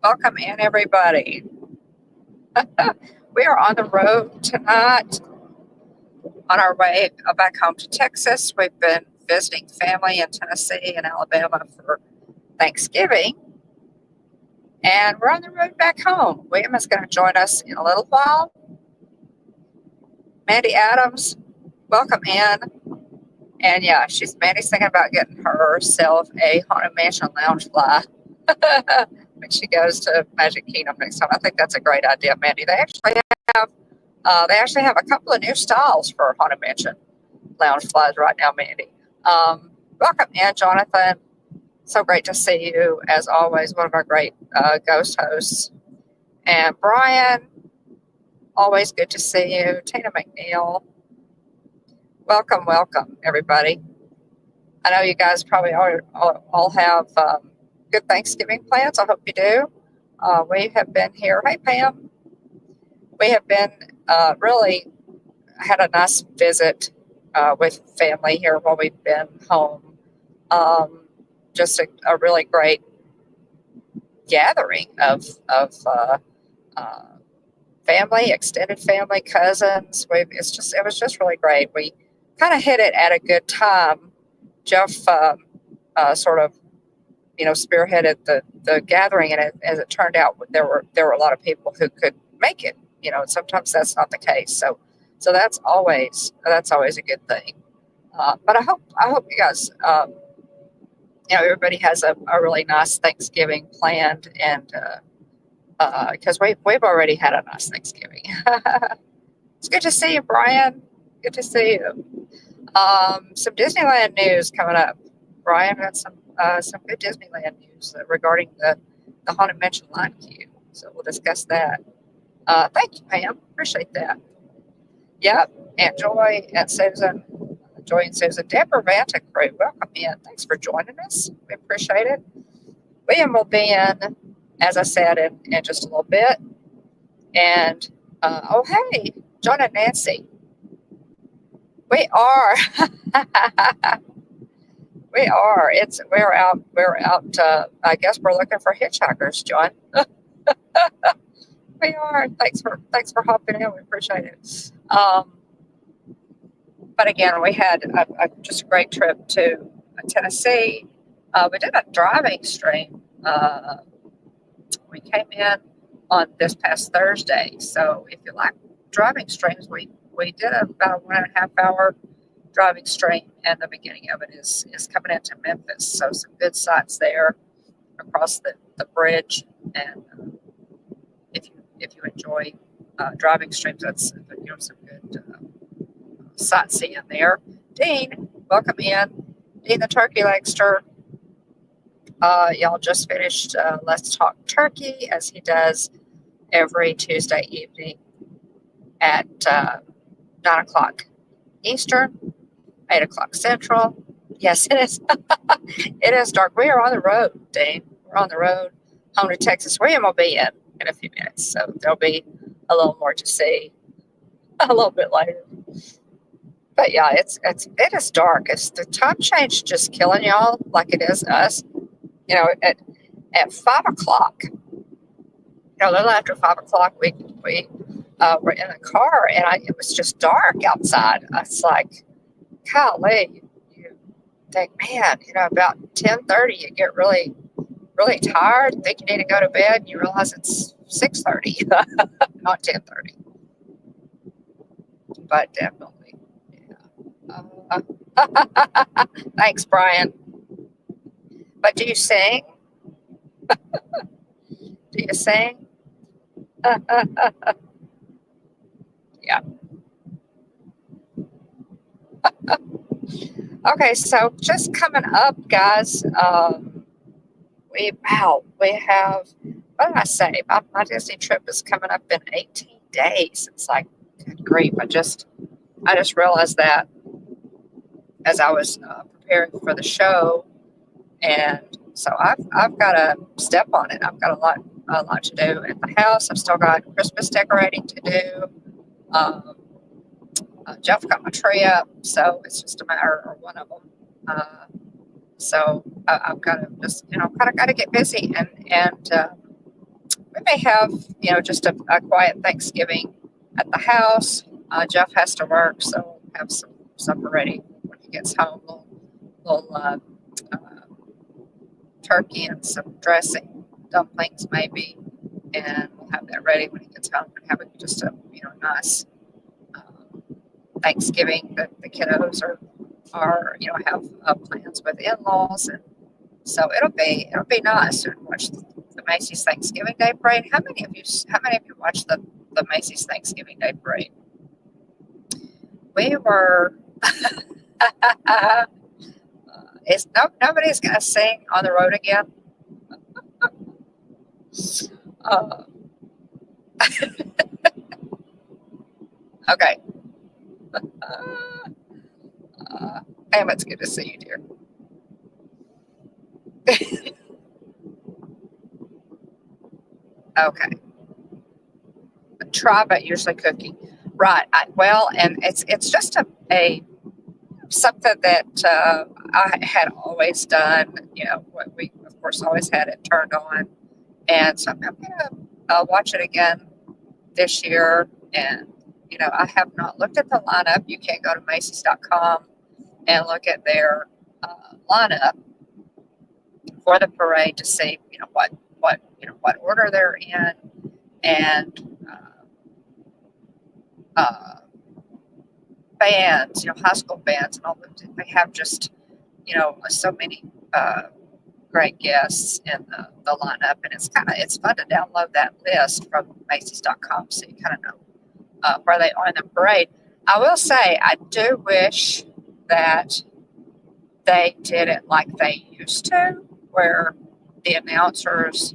Welcome in, everybody. We are on the road tonight on our way back home to Texas. We've been visiting family in Tennessee and Alabama for Thanksgiving, and we're on the road back home. William is going to join us in a little while. Mandy Adams, welcome in. And yeah, Mandy's thinking about getting herself a Haunted Mansion lounge fly when she goes to Magic Kingdom next time. I think that's a great idea, Mandy. They actually have a couple of new styles for Haunted Mansion lounge flies right now, Mandy. Welcome in, Jonathan. So great to see you, as always, one of our great ghost hosts. And Brian, always good to see you. Tina McNeil, welcome, everybody. I know you guys probably all have good Thanksgiving plans. I hope you do. We have been here. Hey, Pam. We have been really had a nice visit with family here while we've been home. Just a really great gathering of family, extended family, cousins. It was just really great. We kind of hit it at a good time. Jeff sort of, spearheaded the gathering, and as it turned out, there were a lot of people who could make it. Sometimes that's not the case. So that's always a good thing. But I hope you guys, everybody has a really nice Thanksgiving planned, and because we've already had a nice Thanksgiving. It's good to see you, Brian. Good to see you. Some Disneyland news coming up. Brian got some good Disneyland news regarding the Haunted Mansion line queue. So we'll discuss that. Thank you, Pam. Appreciate that. Yep. And Joy and Susan. Joy and Susan. Deborah Vanta crew, welcome in. Thanks for joining us. We appreciate it. William will be in, as I said, in just a little bit. And, hey, John and Nancy. We are. We are. We're out. I guess we're looking for hitchhikers, John. We are. Thanks for hopping in. We appreciate it. But again, we had just a great trip to Tennessee. We did a driving stream. We came in on this past Thursday. So if you like driving streams, we did about a 1.5 hour driving stream, and the beginning of it is coming into Memphis. So some good sights there across the bridge. And if you enjoy driving streams, that's some good sightseeing there. Dean, welcome in. Dean the Turkey Legster. Y'all just finished Let's Talk Turkey, as he does every Tuesday evening at 9 o'clock Eastern, 8 o'clock Central. Yes, it is. It is dark. We are on the road, Dean. We're on the road home to Texas. William will be in a few minutes, so there'll be a little more to see a little bit later. But yeah, it is dark. It's the time change just killing y'all like it is us. At 5 o'clock, a little after 5 o'clock, we were in the car, and it was just dark outside. I was like, golly, you think, man, about 10:30, you get really, really tired, think you need to go to bed, and you realize it's 6:30, not 10:30. But definitely, yeah. Thanks, Brian. But do you sing? Do you sing? Yeah. Okay, so just coming up, guys. We have. What did I say? My Disney trip is coming up in 18 days. It's like, good grief! I just realized that as I was preparing for the show, and so I've got to step on it. I've got a lot to do at the house. I've still got Christmas decorating to do. Jeff got my tree up, so it's just a matter of one of them. So I've got to just kind of got to get busy and we may have, just a quiet Thanksgiving at the house. Jeff has to work, so we'll have some supper ready when he gets home. Little uh, turkey and some dressing, dumplings maybe, and we'll have that ready when he gets home and have just a nice Thanksgiving. That the kiddos are have plans with in-laws, and so it'll be nice to watch the Macy's Thanksgiving Day Parade. How many of you watched the Macy's Thanksgiving Day Parade? We were. Nobody's gonna sing on the road again. Uh, okay. Pam, it's good to see you, dear. Okay. Try, but usually cooking. Right. And it's just a something that I had always done. What we of course always had it turned on, and so I'm gonna watch it again this year. And I have not looked at the lineup. You can go to Macy's.com and look at their lineup for the parade to see what order they're in, and bands, high school bands, and all that. They have just so many great guests in the lineup, and it's fun to download that list from Macy's.com so you kind of know where they are in the parade. I will say I do wish that they did it like they used to, where the announcers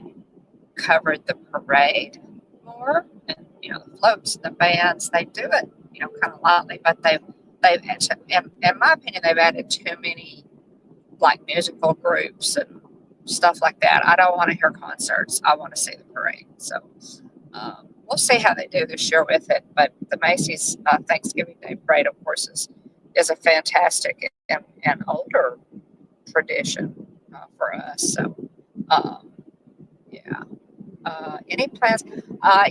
covered the parade more, and the floats and the bands, they do it kind of lightly, but they've in my opinion, they've added too many like musical groups and stuff like that. I don't want to hear concerts. I want to see the parade. So we'll see how they do this year with it. But the Macy's Thanksgiving Day Parade, of course, is a fantastic and older tradition for us. So yeah. Any plans?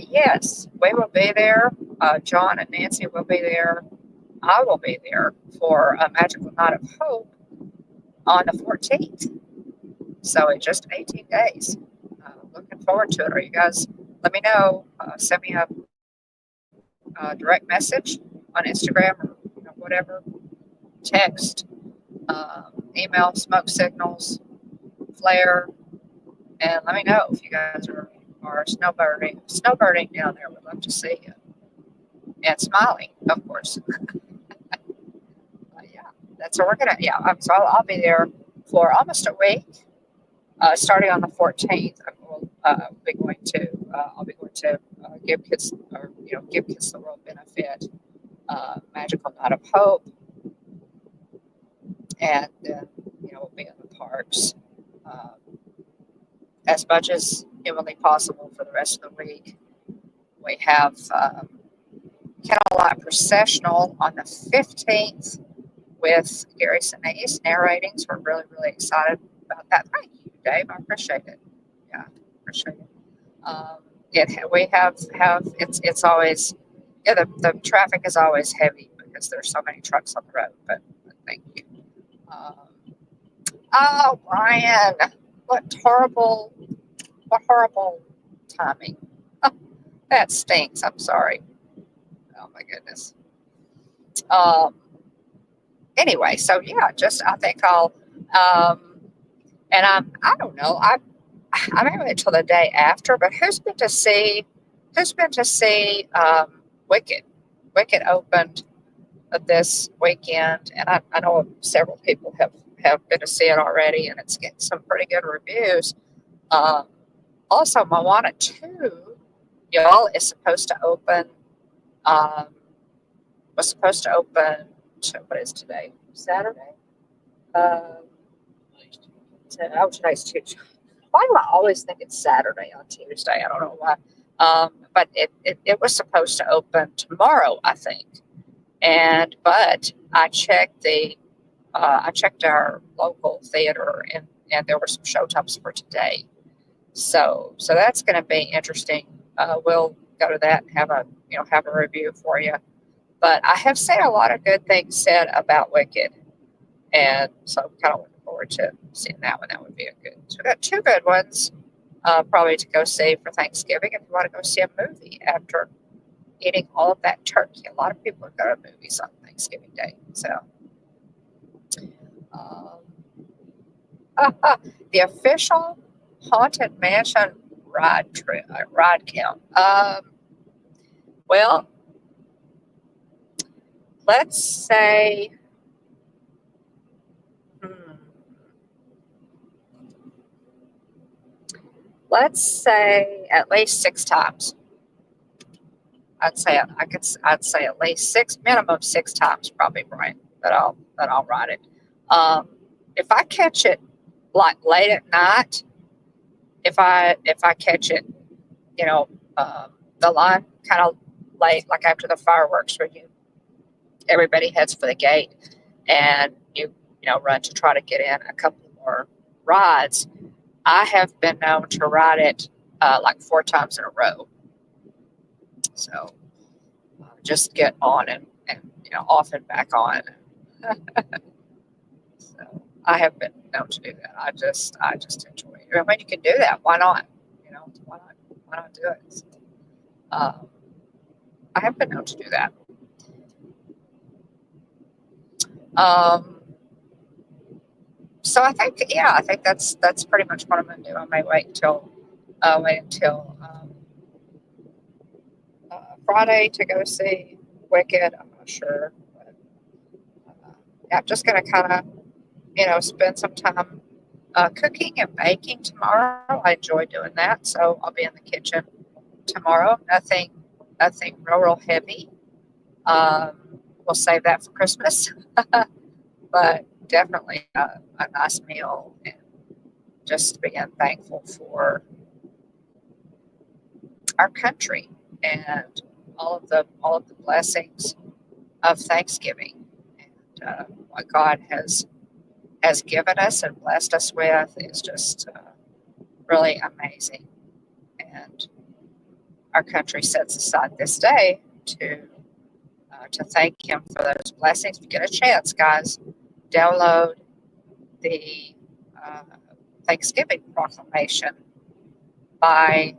Yes, we will be there. John and Nancy will be there. I will be there for a Magical Night of Hope on the 14th. So in just 18 days. Looking forward to it. Are you guys? Let me know. Send me a direct message on Instagram or whatever. Text, email, smoke signals, flare, and let me know if you guys are snowbirding down there. We'd love to see you. And smiling, of course. Yeah, that's what we're gonna. Yeah, so I'll be there for almost a week, starting on the 14th. I'll be going to give kids the World Benefit Magical Night of Hope, and then we'll be in the parks as much as humanly possible for the rest of the week. We have Candlelight Processional on the 15th with Gary Sinise narrating. So we're really, really excited about that. Thank you, Dave. I appreciate it. Yeah, appreciate it. We have it's always the traffic is always heavy because there's so many trucks on the road. But thank you. Oh, Brian, what horrible timing. That stinks. I'm sorry. Oh my goodness. Anyway, so yeah, I think I'll and I don't know. I may wait until the day after, but who's been to see Wicked? Wicked opened this weekend, and I know several people have been to see it already, and it's getting some pretty good reviews. Also, Moana 2, y'all, is supposed to open. Was supposed to open. What is today? Saturday. Today's Tuesday. Why do I always think it's Saturday on Tuesday? I don't know why. But it was supposed to open tomorrow, I think. But I checked I checked our local theater, and there were some show times for today. So that's going to be interesting. We'll go to that and have a review for you. But I have seen a lot of good things said about Wicked, and so I'm kind of looking forward to seeing that one. That would be a good. So we got two good ones, probably to go see for Thanksgiving if you want to go see a movie after eating all of that turkey. A lot of people go to movies on Thanksgiving Day. So um, the official Haunted Mansion ride count. Well, let's say. Hmm, let's say at least 6 times. I'd say at least six, minimum 6 times, probably, right, that I'll ride it. Um, if I catch it like late at night, if I catch it, you know, the line kind of late, like after the fireworks, where everybody heads for the gate, and you run to try to get in a couple more rides. I have been known to ride it like 4 times in a row. So just get on and off and back on. So I have been known to do that. I just enjoy it. And when you can do that, why not? Why not do it? So, um, I have been known to do that. Um, so I think that's pretty much what I'm going to do. I may wait until Friday to go see Wicked. I'm not sure, but yeah, I'm just going to kind of spend some time cooking and baking tomorrow. I enjoy doing that, so I'll be in the kitchen tomorrow. Nothing real heavy. We'll save that for Christmas, but definitely a nice meal, and just being thankful for our country and all of the blessings of Thanksgiving, and what God has given us and blessed us with is just really amazing. And our country sets aside this day to thank Him for those blessings. If you get a chance, guys, download the uh, Thanksgiving Proclamation by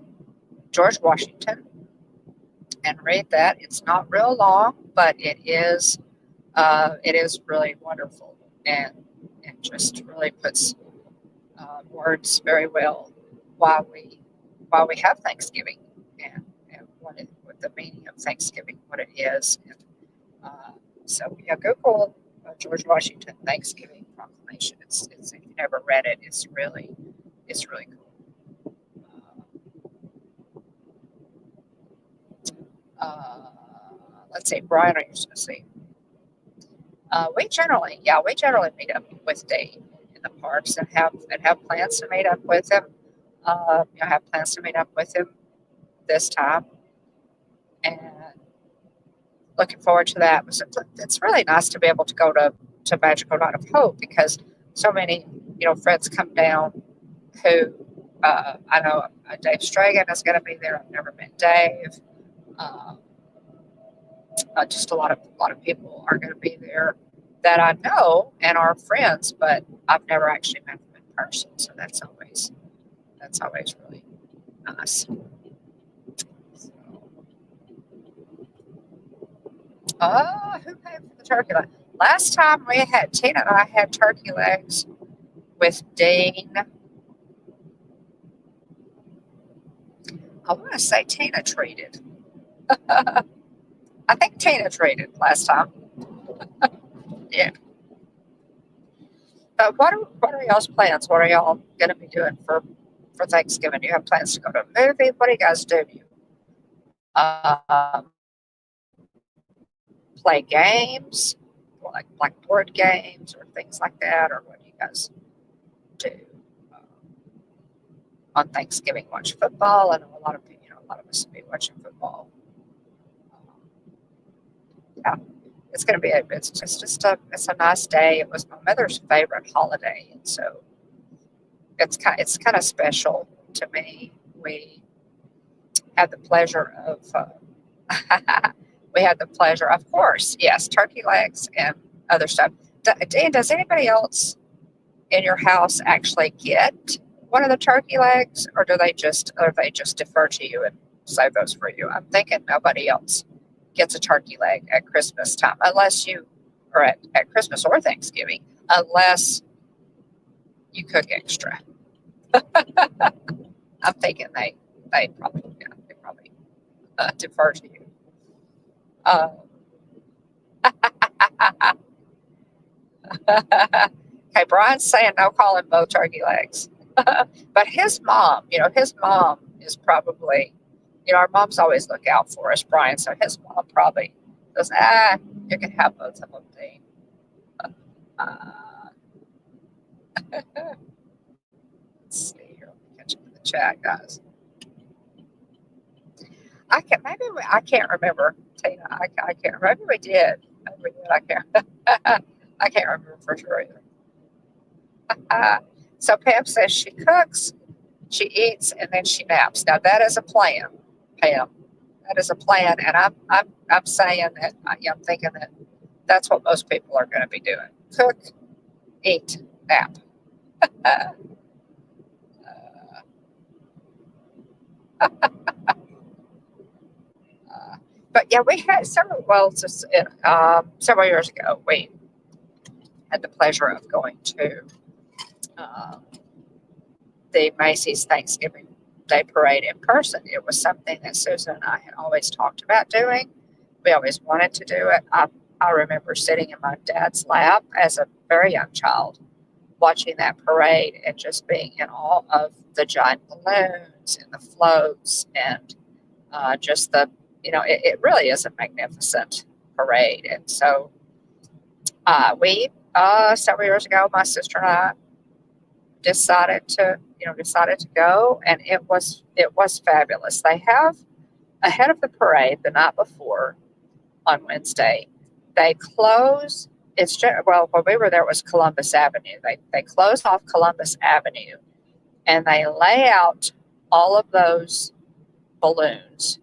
George Washington and read that. It's not real long, but it is really wonderful, and just really puts words very well why we have Thanksgiving, and what the meaning of Thanksgiving, what it is. And so yeah, Google George Washington Thanksgiving Proclamation. It's if you never read it, it's really cool. Uh, let's see, Brian, are you going to see? We generally meet up with Dave in the parks and have plans to meet up with him. Have plans to meet up with him this time, and looking forward to that. It's really nice to be able to go to Magical Night of Hope, because so many friends come down who I know Dave Stragan is going to be there. I've never met Dave. Uh, just a lot of people are going to be there that I know and are friends, but I've never actually met them in person. So that's always really nice. So, who paid for the turkey leg? Last time Tina and I had turkey legs with Dean. I want to say Tina treated. I think Tina treated last time. Yeah. But what are y'all's plans? What are y'all going to be doing for Thanksgiving? Do you have plans to go to a movie? What do you guys do? Do you um, play games, like board games or things like that, or what do you guys do uh, on Thanksgiving? Watch football? I know a lot of us will be watching football. Um, yeah, it's going to be it's a nice day. It was my mother's favorite holiday, and so it's kind of special to me. We had the pleasure of, of course, yes, turkey legs and other stuff. Dan, does anybody else in your house actually get one of the turkey legs, or they just defer to you and save those for you? I'm thinking nobody else gets a turkey leg at Christmas time, unless you, or at Christmas or Thanksgiving, unless you cook extra. I'm thinking they probably defer to you. Uh, okay, Brian's saying no calling both turkey legs. But his mom is probably, our moms always look out for us, Brian. So his mom probably goes, you can have both of them, Dean. Let's see here. Let me catch up in the chat, guys. I can't remember, Tina. I can't remember. Maybe we did. I can't. I can't remember for sure either. So Pam says she cooks, she eats, and then she naps. Now that is a plan, Pam. That is a plan, and I'm saying that I'm thinking that that's what most people are going to be doing: cook, eat, nap. But yeah, we had several years ago. We had the pleasure of going to the Macy's Thanksgiving Day Parade in person. It was something that Susan and I had always talked about doing. We always wanted to do it. I remember sitting in my dad's lap as a very young child, watching that parade and just being in awe of the giant balloons and the floats and just it really is a magnificent parade. And so we several years ago, my sister and I decided to go, and it was fabulous. They have, ahead of the parade the night before on Wednesday, they close. It's just, well, when we were there, it was Columbus Avenue. They close off Columbus Avenue, and they lay out all of those balloons,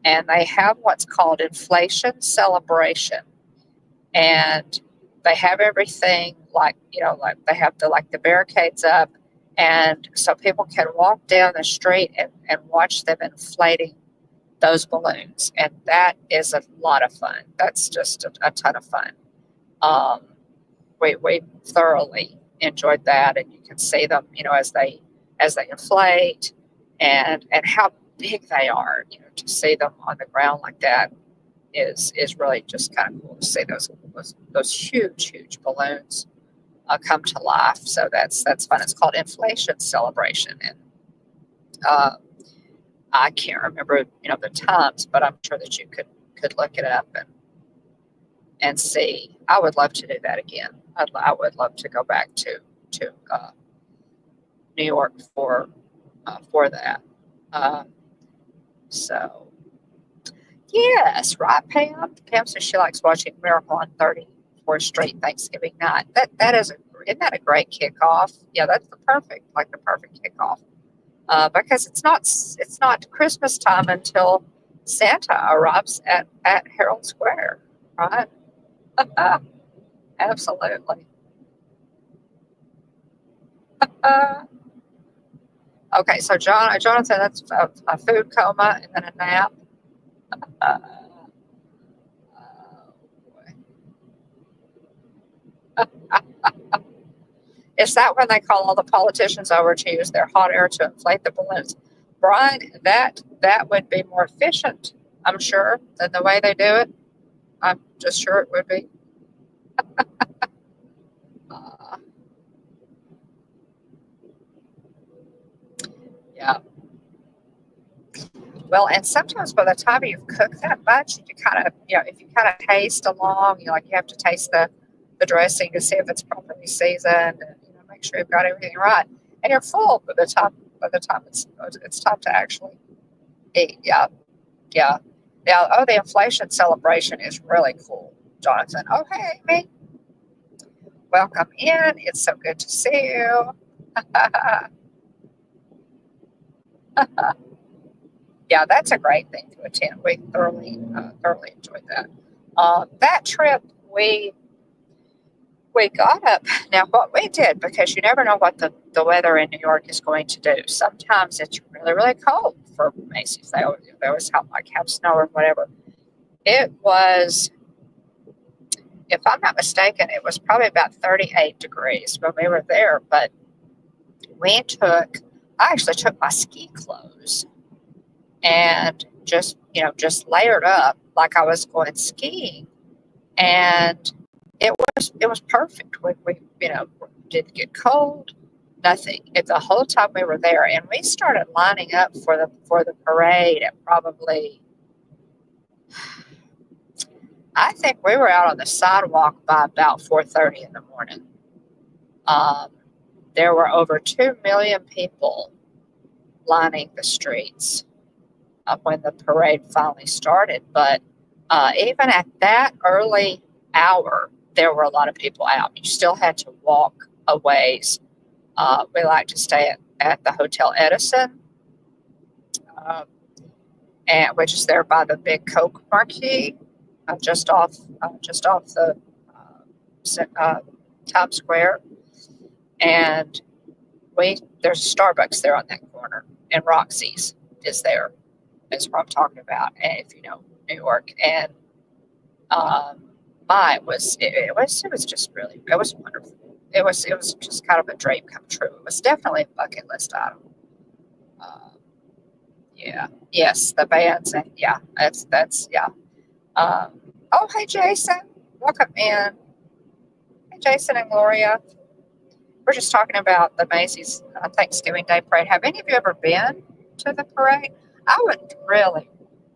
and they have what's called inflation celebration, and they have everything like they have the barricades up, and so people can walk down the street and watch them inflating those balloons, and that is a lot of fun. That's just a ton of fun. We thoroughly enjoyed that, and you can see them, as they inflate, and how big they are. To see them on the ground like that is really just kind of cool to see those huge balloons come to life. So that's fun. It's called inflation celebration, and I can't remember the times, but I'm sure that you could look it up and see. I would love to do that again. I would love to go back to New York for that. So yes, right, Pam. Pam says she likes watching Miracle on 34th Street Thanksgiving night. Isn't that a great kickoff? Yeah, that's the perfect kickoff. Because it's not Christmas time until Santa arrives at Herald Square, right? Absolutely. Okay, so Jonathan, that's a food coma and then a nap. Uh, Is that when they call all the politicians over to use their hot air to inflate the balloons? Brian, that would be more efficient, I'm sure, than the way they do it. I'm just sure it would be. Yeah. Well, and sometimes by the time you've cooked that much, you kind of, if you kind of taste along, you have to taste the dressing to see if it's properly seasoned, and make sure you've got everything right, and you're full by the time it's time to actually eat. Yeah. Oh, the inflation celebration is really cool, Jonathan. Oh, hey, Amy. Welcome in. It's so good to see you. Yeah, that's a great thing to attend. We thoroughly enjoyed that. That trip, we got up. Now, what we did, because you never know what the weather in New York is going to do. Sometimes it's really, really cold for Macy's. They always have snow or whatever. It was, if I'm not mistaken, it was probably about 38 degrees when we were there. But I actually took my ski clothes and just layered up like I was going skiing, and it was perfect. We didn't get cold, nothing. The whole time we were there, and we started lining up for the parade at probably, I think we were out on the sidewalk by about 4:30 in the morning. Um, there were over 2 million people lining the streets when the parade finally started. But even at that early hour, there were a lot of people out. You still had to walk a ways. We like to stay at the Hotel Edison, um, which is there by the big Coke marquee, just off the uh, Times Square. And there's a Starbucks there on that corner, and Roxy's is there. Is what I'm talking about. And if you know New York, and um, it was just really, it was wonderful. It was just kind of a dream come true. It was definitely a bucket list item. Uh, yeah, yes, the bands, and yeah, that's yeah. Um, oh, hey Jason, welcome in. Hey Jason and Gloria. We're just talking about the Macy's Thanksgiving Day Parade. Have any of you ever been to the parade? I would really,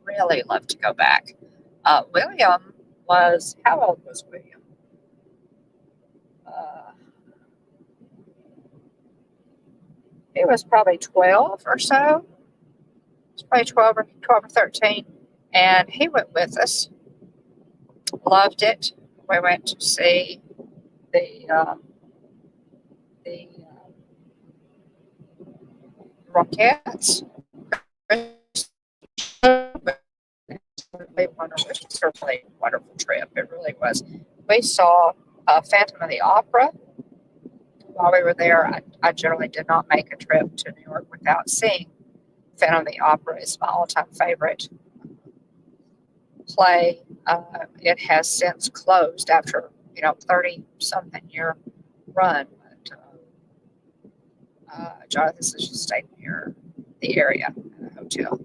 really love to go back. William how old was William? Uh, he was probably 12 or so. He was probably 12 or 13. And he went with us, loved it. We went to see the, the Rockettes. Wonderful. It was a really wonderful trip. It really was. We saw Phantom of the Opera while we were there. I generally did not make a trip to New York without seeing Phantom of the Opera. It's my all-time favorite play. It has since closed after 30-something year run. But Jonathan says she stayed near the area in the hotel.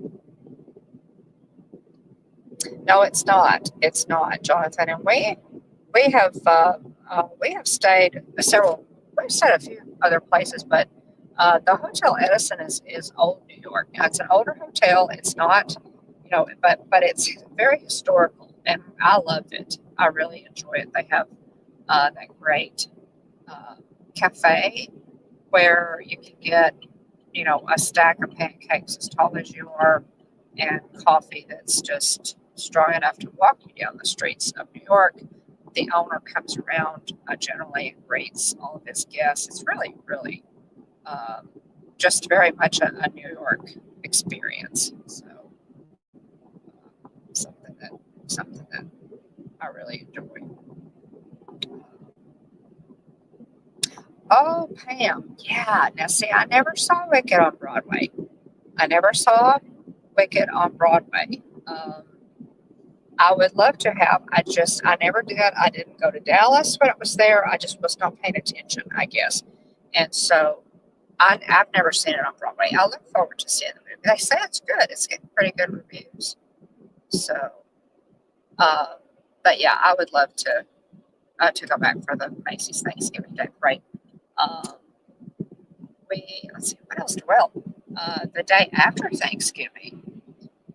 No, it's not. It's not, Jonathan. And we have stayed several. We've stayed a few other places, but the Hotel Edison is old New York. Now it's an older hotel. It's not, but it's very historical, and I loved it. I really enjoy it. They have that great uh, cafe where you can get a stack of pancakes as tall as you are, and coffee that's just strong enough to walk you down the streets of New York. The owner comes around generally and greets all of his guests. It's really, really just very much a New York experience. So something that something that I really enjoy. Oh, Pam, yeah. Now, see, I never saw Wicked on Broadway. I never saw Wicked on Broadway. I would love to have. I never did. I didn't go to Dallas when it was there. I just was not paying attention, I guess. And so I've never seen it on Broadway. I look forward to seeing the movie. They say it's good. It's getting pretty good reviews. So, uh, but yeah, I would love to go back for the Macy's Thanksgiving Day Parade. Um, let's see what else. Well, the day after Thanksgiving,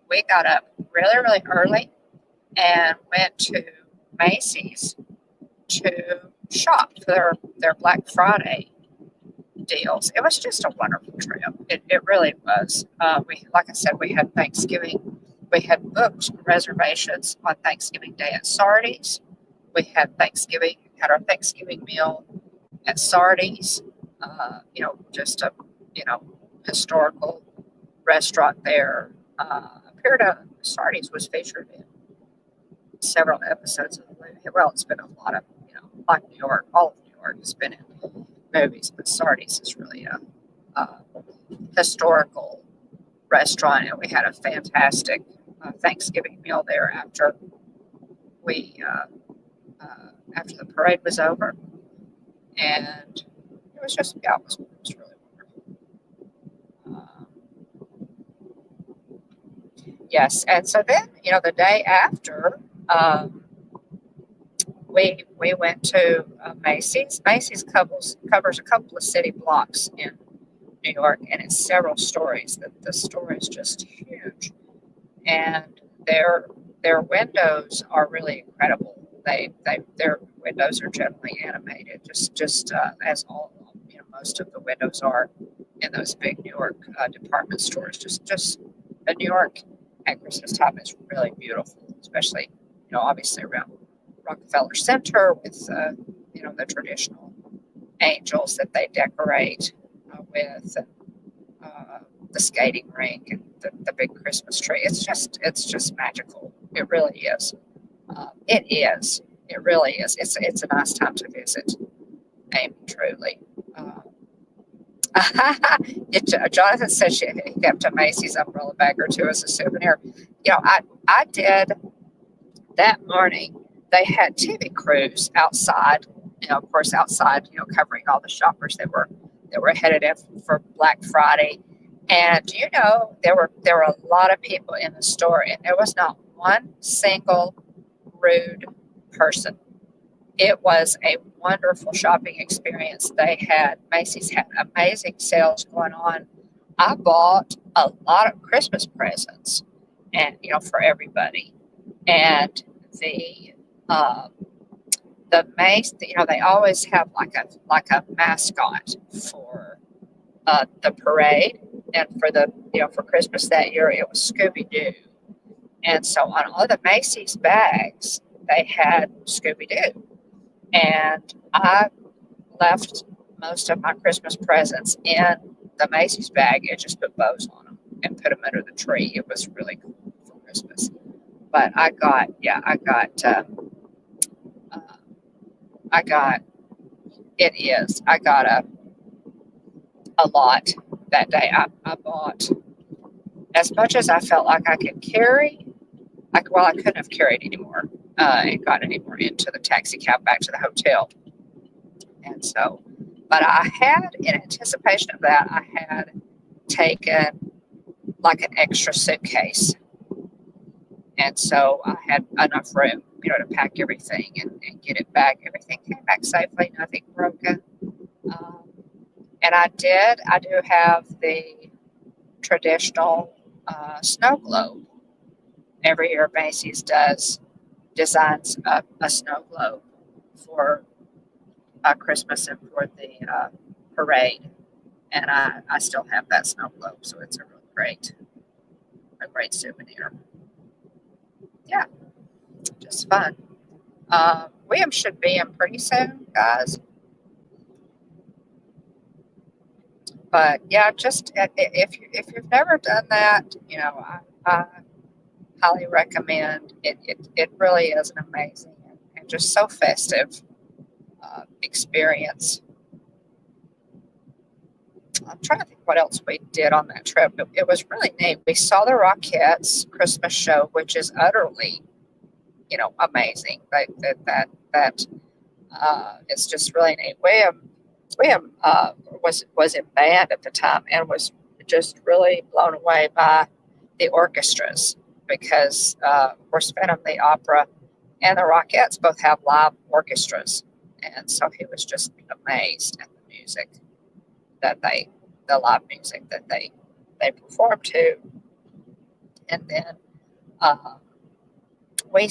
we got up really, really early and went to Macy's to shop for their Black Friday deals. It was just a wonderful trip. It really was. Like I said, we had Thanksgiving. We had booked reservations on Thanksgiving Day at Sardi's. We had our Thanksgiving meal at Sardi's. Just a historical restaurant there. Appeared Sardi's was featured in several episodes of the movie. Well, it's been a lot of, like New York, all of New York has been in movies, but Sardi's is really a historical restaurant, and we had a fantastic Thanksgiving meal there we after the parade was over, and it was just it was really wonderful. Yes, and so then the day after. We went to Macy's. Macy's covers a couple of city blocks in New York, and it's several stories. The store is just huge, and their windows are really incredible. Their windows are generally animated, just as all most of the windows are in those big New York department stores. Just the New York at Christmas time is really beautiful, especially obviously around Rockefeller Center with the traditional angels that they decorate with, and the skating rink and the big Christmas tree. It's just magical. It really is. It is. It really is. It's a nice time to visit. Amy, truly. Jonathan said he kept a Macy's umbrella bag or two as a souvenir. I did that morning. They had TV crews outside, of course, outside, covering all the shoppers that were headed in for Black Friday. And there were a lot of people in the store, and there was not one single rude person. It was a wonderful shopping experience. Macy's had amazing sales going on. I bought a lot of Christmas presents, and for everybody. And the Mace, they always have like a mascot for the parade, and for Christmas that year it was Scooby Doo, and so on all the Macy's bags they had Scooby Doo, and I left most of my Christmas presents in the Macy's bag and just put bows on them and put them under the tree. It was really cool for Christmas. But I got a lot that day. I bought as much as I felt like I could carry. I couldn't have carried anymore and got any more into the taxi cab back to the hotel. And so, but I had, in anticipation of that, I had taken like an extra suitcase. And so I had enough room, to pack everything and get it back. Everything came back safely, nothing broken. And I do have the traditional snow globe. Every year Macy's designs a snow globe for Christmas and for the parade. And I still have that snow globe, so it's a great souvenir. Yeah, just fun. William should be in pretty soon, guys. But yeah, just if you've never done that, I highly recommend it. It really is an amazing and just so festive experience. I'm trying to think what else we did on that trip. It was really neat. We saw the Rockettes Christmas show, which is utterly, amazing. That it's just really neat. William was in band at the time and was just really blown away by the orchestras because, of course, Phantom of the Opera and the Rockettes both have live orchestras, and so he was just amazed at the music the live music that they performed to. And then we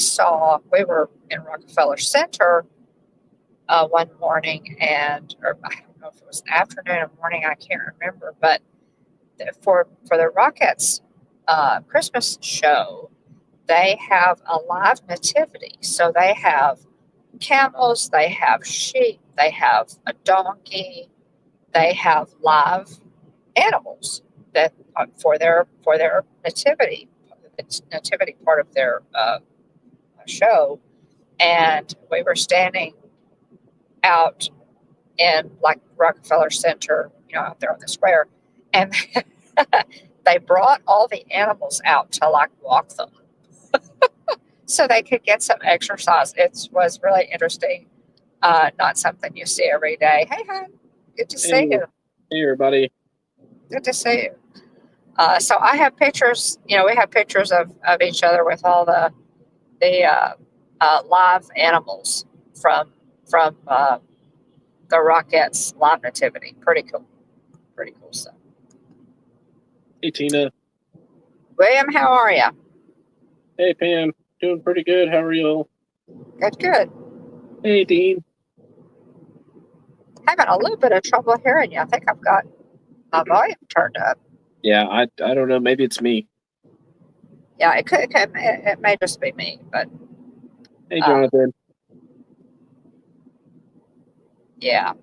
were in Rockefeller Center one morning, or I don't know if it was an afternoon or morning, I can't remember, but for the Rockettes Christmas show, they have a live nativity. So they have camels, they have sheep, they have a donkey, they have live animals that for their nativity part of their show, and we were standing out in like Rockefeller Center, out there on the square, and they brought all the animals out to like walk them so they could get some exercise. It was really interesting. Not something you see every day. Hey, hon, good to see you. Hey, everybody. Good to see you. So I have pictures. We have pictures of each other with all the live animals from the Rockettes live nativity. Pretty cool. Pretty cool stuff. Hey, Tina. William, how are you? Hey, Pam. Doing pretty good. How are you? Good, good. Hey, Dean. Having a little bit of trouble hearing you. I think I've got my volume turned up. Yeah, I don't know. Maybe it's me. Yeah, it may just be me, but. Hey, Jonathan. Yeah,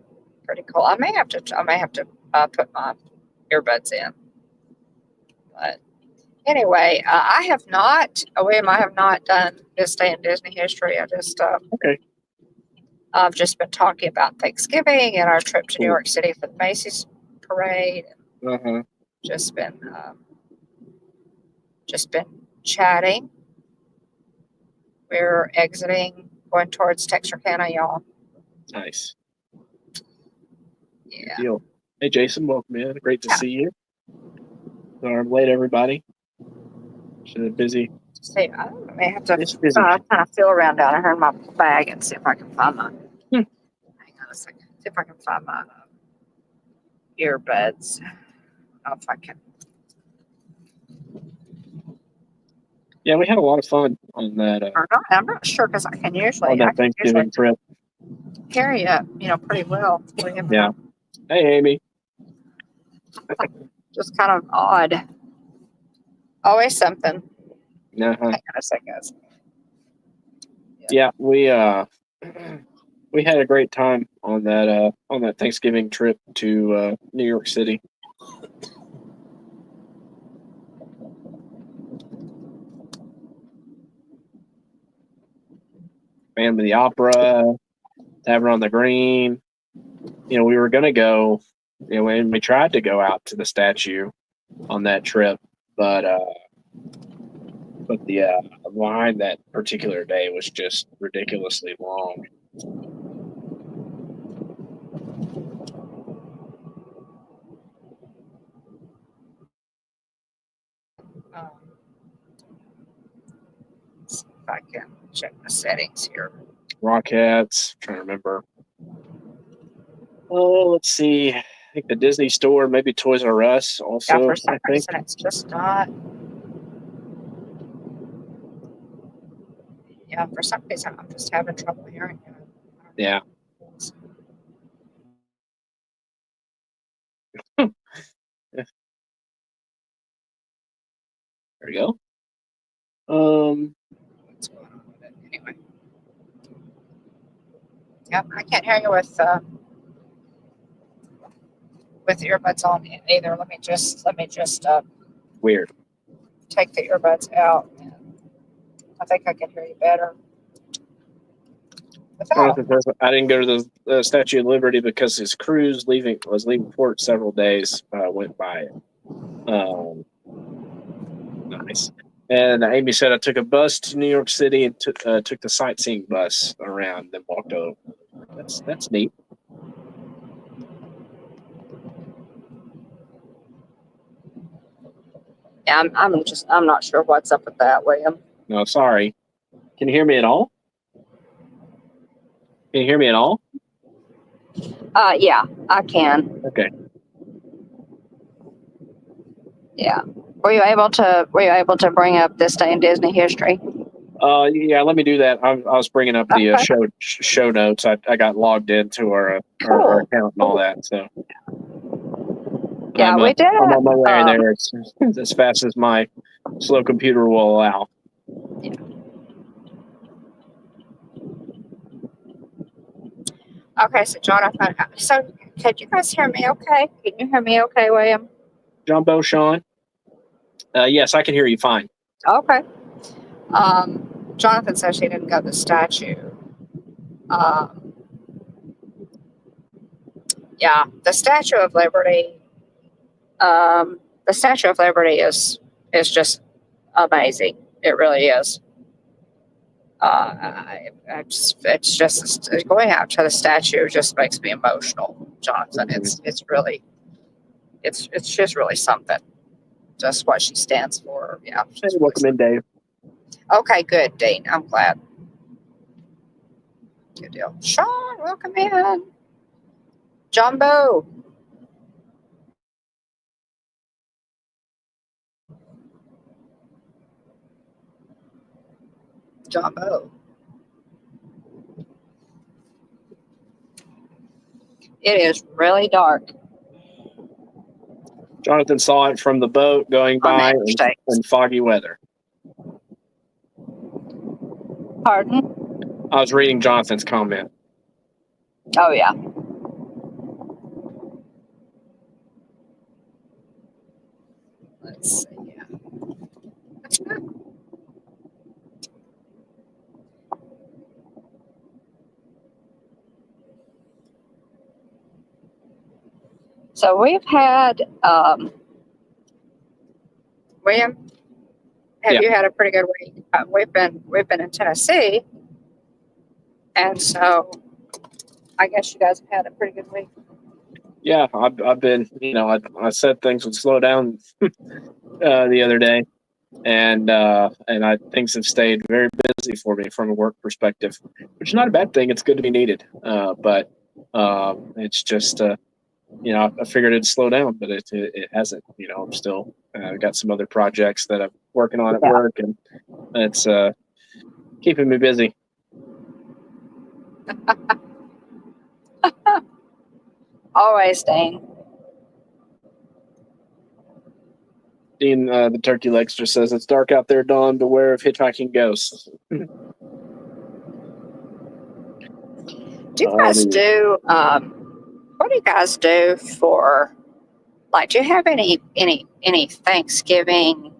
pretty cool. I may have to put my earbuds in. But anyway, William, I have not done this day in Disney history. Okay. I've just been talking about Thanksgiving and our trip to New York City for the Macy's parade. Just been chatting. We're exiting, going towards Texarkana, y'all. Nice. Yeah. Deal. Hey, Jason, welcome in. Great to see you. Sorry I'm late, everybody. Just busy. See, I may have to kind of feel around down here in my bag and see if I can find my. Hang on a second. See if I can find my earbuds. I don't know if I can. Yeah, we had a lot of fun on that. I'm not sure because I can usually on that Thanksgiving trip. Carry it, pretty well. Yeah. Hey, Amy. Just kind of odd. Always something. Hang on a second, guys. Yeah, we had a great time on that Thanksgiving trip to New York City. Phantom of the Opera, Tavern on the Green. We were gonna go, and we tried to go out to the statue on that trip, but the line that particular day was just ridiculously long. See if I can check the settings here. Rockettes, trying to remember. Oh, let's see. I think the Disney store, maybe Toys R Us also. Yeah, for some reason it's just not. Yeah, for some reason I'm just having trouble hearing you. Yeah. There we go. What's going on with it? Anyway. Yep, I can't hear you with earbuds on either. Let me just weird. Take the earbuds out. I think I can hear you better. I didn't go to the Statue of Liberty because his cruise was leaving port several days. Went by it. Nice. And Amy said I took a bus to New York City and took the sightseeing bus around, then walked over. That's neat. Yeah, I'm not sure what's up with that, William. No, sorry. Can you hear me at all? Can you hear me at all? Yeah, I can. Okay. Yeah. Were you able to bring up this day in Disney history? Yeah, let me do that. I was bringing up the show notes. I got logged into our account and all that. So yeah, we did. I'm on my way there as fast as my slow computer will allow. Yeah. Okay, so Jonathan, can you guys hear me okay? Can you hear me okay, William? John Beauchamp. Yes, I can hear you fine. Okay. Jonathan says she didn't go to the statue. Um, yeah, the Statue of Liberty. The Statue of Liberty is just amazing. It really is. It's just going out to the statue just makes me emotional, Jonathan. It's really it's just really something. Just what she stands for. Yeah. Hey, welcome in, Dave. Okay, good, Dean. I'm glad. Good deal. Sean, welcome in. Jumbo. Jumbo. It is really dark. Jonathan saw it from the boat going by in foggy weather. Pardon? I was reading Jonathan's comment. Oh, yeah. Let's see. Yeah. That's good. So we've had, William, have you had a pretty good week? We've been in Tennessee, and so I guess you guys have had a pretty good week. Yeah, I've been, I said things would slow down the other day, and things have stayed very busy for me from a work perspective, which is not a bad thing. It's good to be needed, but it's just, I figured it'd slow down, but it hasn't. I'm still got some other projects that I'm working on at work, and it's keeping me busy. Always, Dane. Dean, the turkey legs just says, "It's dark out there, Dawn. Beware of hitchhiking ghosts." Do you guys do? What do you guys do for? Like, do you have any Thanksgiving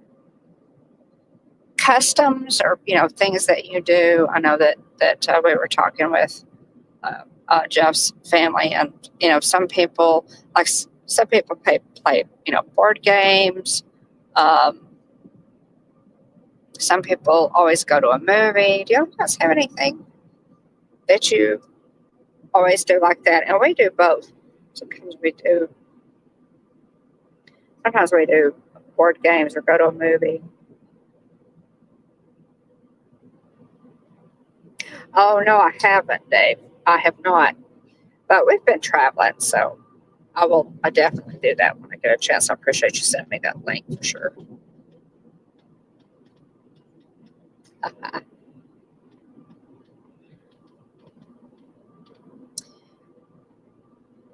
customs or things that you do? I know that we were talking with Jeff's family, and some people play board games. Some people always go to a movie. Do you guys have anything that you always do like that? And we do both. Sometimes we do board games or go to a movie. Oh, no, I haven't, Dave. I have not. But we've been traveling, so I definitely do that when I get a chance. I appreciate you sending me that link for sure.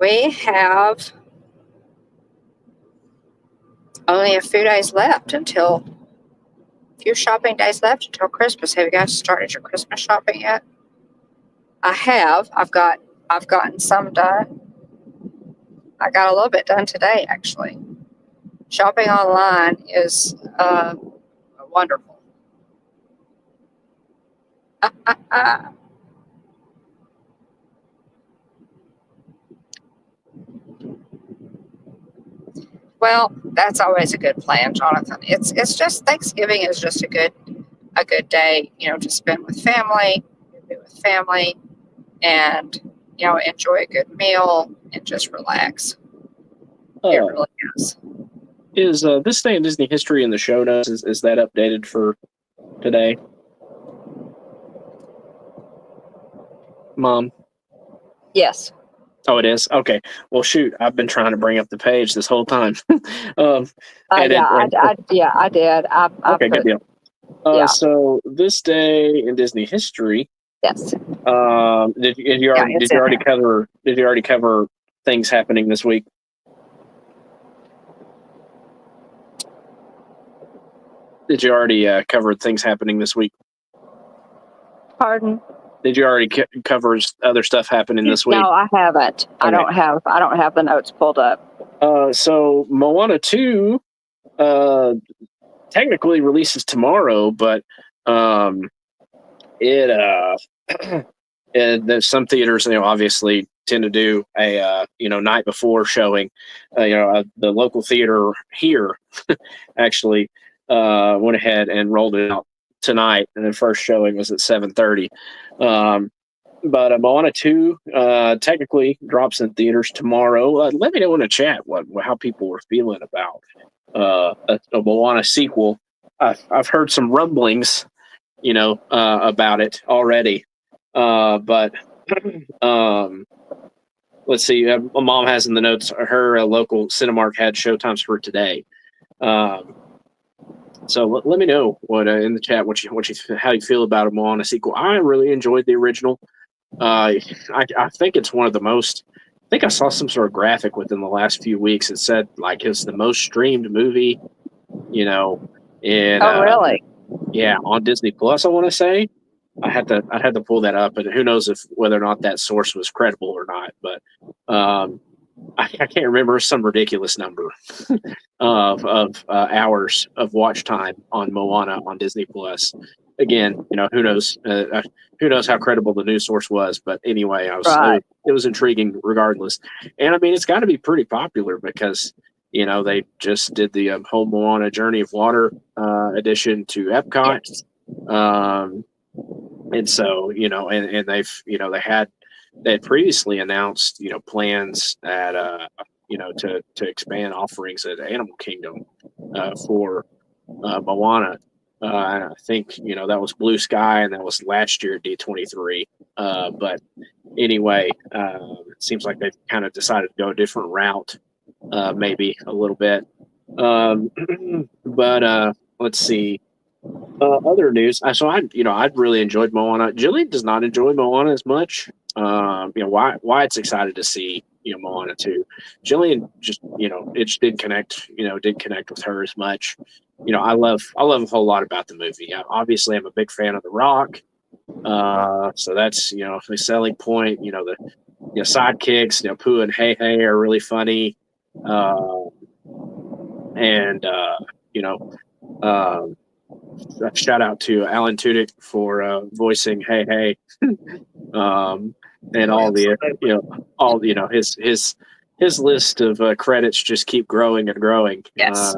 We have only a few shopping days left until Christmas. Have you guys started your Christmas shopping yet? I have. I've gotten some done. I got a little bit done today, actually. Shopping online is wonderful. Well, that's always a good plan, Jonathan. It's just Thanksgiving is just a good day, to spend with family, and enjoy a good meal and just relax. It really is. Is this day in Disney history in the show notes? Is that updated for today, Mom? Yes. Oh, it is? Okay. Well, shoot, I've been trying to bring up the page this whole time. I did. Okay, good deal. Yeah. So this day in Disney history. Yes. Did you already cover things happening this week? Did you already cover things happening this week? Pardon? Did you already cover other stuff happening this week? No, I haven't. Okay. I don't have the notes pulled up. So Moana 2 technically releases tomorrow, but it and there's some theaters, obviously tend to do a night before showing. The local theater here actually went ahead and rolled it out tonight, and the first showing was at 7:30. But Moana 2 technically drops in theaters tomorrow. Let me know in the chat how people were feeling about a Moana sequel. I've heard some rumblings, about it already. But let's see. My mom has in the notes her local Cinemark had showtimes for today. So let me know what in the chat how you feel about a Moana sequel. I really enjoyed the original. I think it's one of the most. I think I saw some sort of graphic within the last few weeks. It said like it's the most streamed movie, and really? Yeah, on Disney Plus. I want to say I'd have to pull that up, and who knows whether or not that source was credible or not. But I can't remember some ridiculous number of hours of watch time on Moana on Disney Plus. Again, who knows? Who knows how credible the news source was? But anyway, it was intriguing regardless. And I mean, it's got to be pretty popular because they just did the whole Moana Journey of Water edition to Epcot. Yes. And so, and they had previously announced, plans at, to expand offerings at Animal Kingdom for Moana. And I think, that was Blue Sky, and that was last year at D23. But anyway, it seems like they've kind of decided to go a different route, maybe a little bit. But let's see. Other news. So I'd really enjoyed Moana. Jillian does not enjoy Moana as much. Wyatt's excited to see Moana 2. Jillian just it just didn't connect with her as much. I love a whole lot about the movie. Obviously, I'm a big fan of The Rock. So that's the selling point. The sidekicks, Pooh and Hey Hey are really funny. And shout out to Alan Tudyk for voicing Hey Hey, and all his list of credits just keep growing and growing. Yes.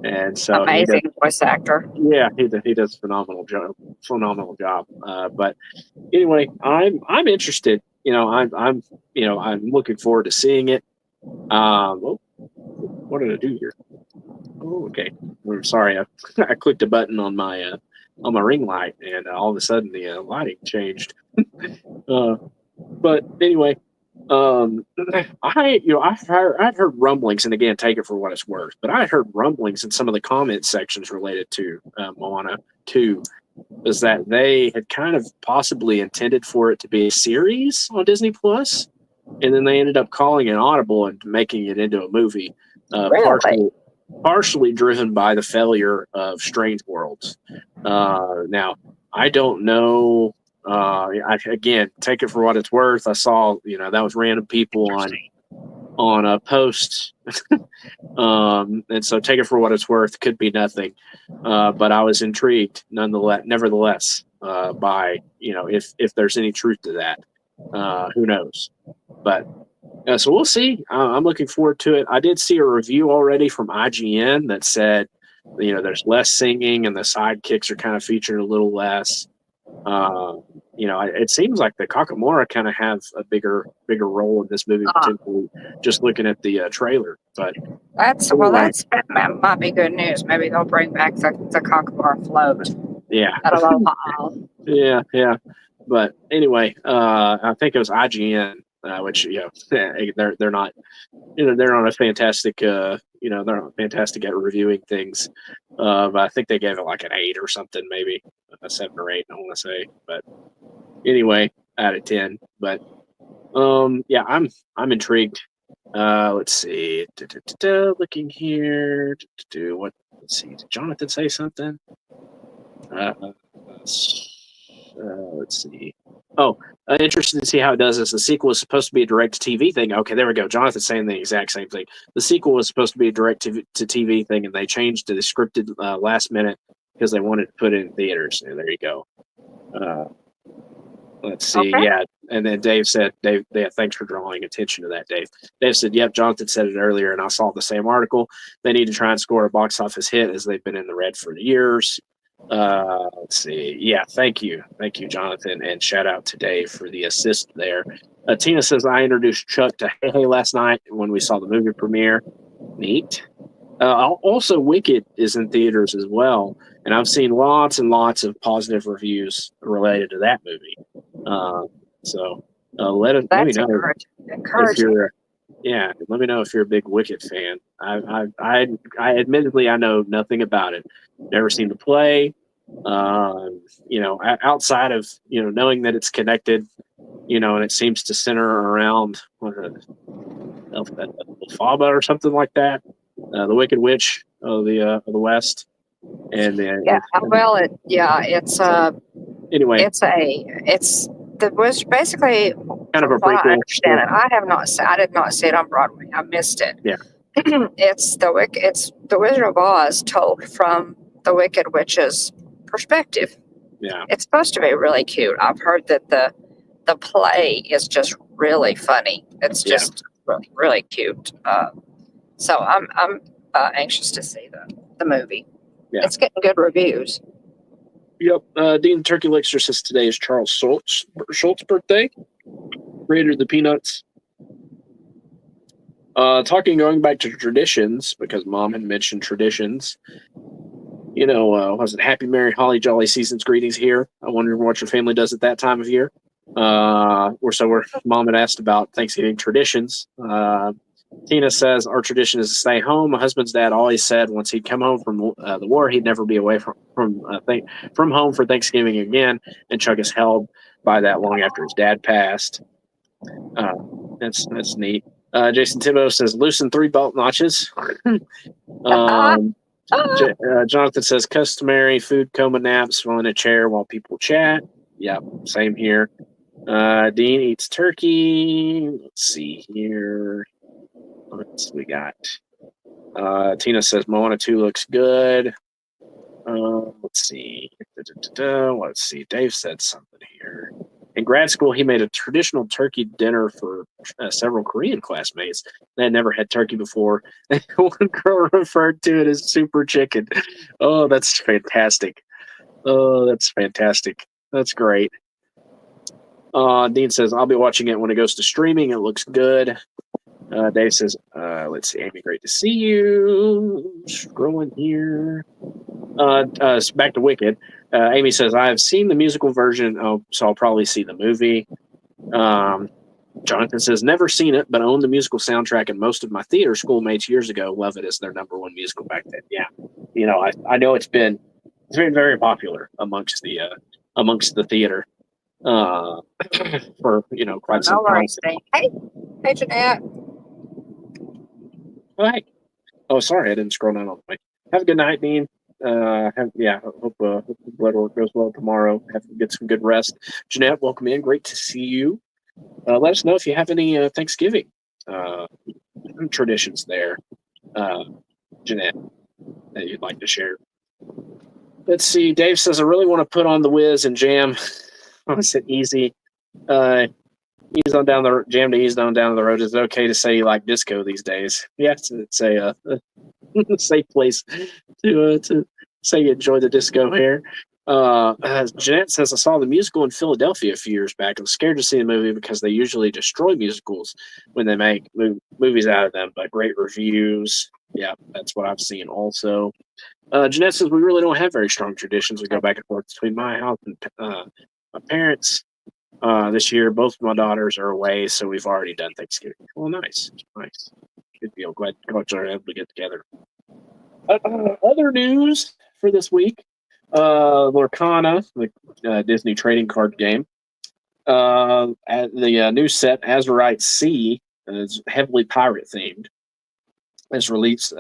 And so amazing voice actor. Yeah, he does a phenomenal job. But anyway, I'm interested. I'm looking forward to seeing it. What did I do here? Oh, okay. I'm sorry. I clicked a button on my ring light, and all of a sudden the lighting changed. But anyway, I've heard rumblings, and again, take it for what it's worth. But I heard rumblings in some of the comment sections related to Moana 2, is that they had kind of possibly intended for it to be a series on Disney Plus, and then they ended up calling it audible and making it into a movie. Really? Partially driven by the failure of Strange Worlds. Now, I don't know. Again, take it for what it's worth. I saw, that was random people on a post, and so take it for what it's worth. Could be nothing, but I was intrigued, nevertheless, by if there's any truth to that. Who knows? But so we'll see. I'm looking forward to it. I did see a review already from IGN that said, there's less singing and the sidekicks are kind of featured a little less. It seems like the Kakamora kind of have a bigger role in this movie, potentially, just looking at the trailer. But that might be good news. Maybe they'll bring back the Kakamora float. Yeah. Yeah. But anyway, I think it was IGN. Which they're not a fantastic they're not fantastic at reviewing things, but I think they gave it like an 8 or something, maybe a 7 or 8, I want to say. But anyway, out of 10. But yeah, I'm intrigued. Let's see, looking here, let's see, did Jonathan say something? Let's see. Oh, interested to see how it does this. The sequel is supposed to be a direct-to-TV thing. Okay, there we go. Jonathan's saying the exact same thing. The sequel was supposed to be a direct-to-TV thing, and they changed to the scripted last minute because they wanted to put it in theaters. And there you go. Let's see. Okay. Yeah. And then Dave said, thanks for drawing attention to that, Dave. Dave said, yep, Jonathan said it earlier, and I saw the same article. They need to try and score a box office hit as they've been in the red for years. Let's see. Yeah, thank you. Thank you, Jonathan. And shout out to Dave for the assist there. Tina says, I introduced Chuck to Hey Hey last night when we saw the movie premiere. Neat. Also, Wicked is in theaters as well. And I've seen lots and lots of positive reviews related to that movie. So let me know if you're, let me know if you're a big Wicked fan. I admittedly I know nothing about it. Never seen the play. Outside of knowing that it's connected, and it seems to center around Faba or something like that, the Wicked Witch of the West. And then it was basically kind of a prequel. I understand it. I did not see it on Broadway. I missed it. Yeah. It's the Wizard of Oz told from the Wicked Witch's perspective. Yeah. It's supposed to be really cute. I've heard that the play is just really funny. It's just really, really cute. So I'm anxious to see the movie. Yeah. It's getting good reviews. Yep. Dean Turkey Elixir says today is Charles Schultz's birthday. Creator of the Peanuts. Going back to traditions, because Mom had mentioned traditions. Was it Happy, Merry, Holly, Jolly Seasons greetings here? I wonder what your family does at that time of year. Mom had asked about Thanksgiving traditions. Tina says, our tradition is to stay home. My husband's dad always said once he'd come home from the war, he'd never be away from home for Thanksgiving again. And Chuck is held by that long after his dad passed. That's neat. Jason Thibodeau says, loosen 3 belt notches. Jonathan says, customary food coma naps while in a chair while people chat. Yep, same here. Dean eats turkey. Let's see here. What we got? Tina says Moana 2 looks good. Let's see. Let's see. Dave said something here. In grad school, he made a traditional turkey dinner for several Korean classmates. They had never had turkey before. One girl referred to it as super chicken. Oh, that's fantastic. That's great. Dean says, I'll be watching it when it goes to streaming. It looks good. Dave says, let's see, Amy, great to see you. Scrolling here. Back to Wicked. Amy says, I've seen the musical version, so I'll probably see the movie. Jonathan says, never seen it, but owned the musical soundtrack, and most of my theater schoolmates years ago love it as their number one musical back then. Yeah. I know it's been very popular amongst the theater. For quite some time. Hey, Jeanette. Oh, hey. Oh, sorry, I didn't scroll down all the way. Have a good night, Dean. Hope the blood work goes well tomorrow. Get some good rest. Jeanette, welcome in. Great to see you. Let us know if you have any Thanksgiving traditions there, Jeanette, that you'd like to share. Let's see. Dave says, I really want to put on the Wiz and jam. I said easy. Ease on down the jam to ease on down the road. Is it okay to say you like disco these days? Yes, it's a safe place to say you enjoy the disco here. Jeanette says, I saw the musical in Philadelphia a few years back. I was scared to see the movie because they usually destroy musicals when they make movies out of them, but great reviews. Yeah, that's what I've seen also. Jeanette says, we really don't have very strong traditions. We go back and forth between my house and my parents. This year, both of my daughters are away, so we've already done Thanksgiving. Well, nice. Good deal. Glad you're able to get together. Other news for this week: Lorcana, the Disney trading card game, at the new set Azurite Sea is heavily pirate themed. Was released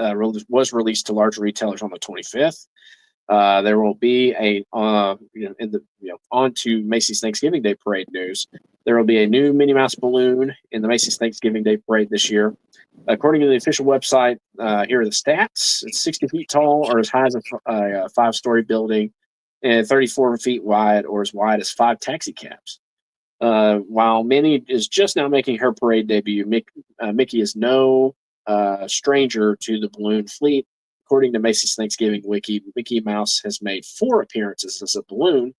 to large retailers on the 25th. There will be on to Macy's Thanksgiving Day Parade news. There will be a new Minnie Mouse balloon in the Macy's Thanksgiving Day Parade this year. According to the official website, here are the stats. It's 60 feet tall or as high as a 5-story building, and 34 feet wide or as wide as 5 taxi cabs. While Minnie is just now making her parade debut, Mickey is no stranger to the balloon fleet. According to Macy's Thanksgiving Wiki, Mickey Mouse has made 4 appearances as a balloon,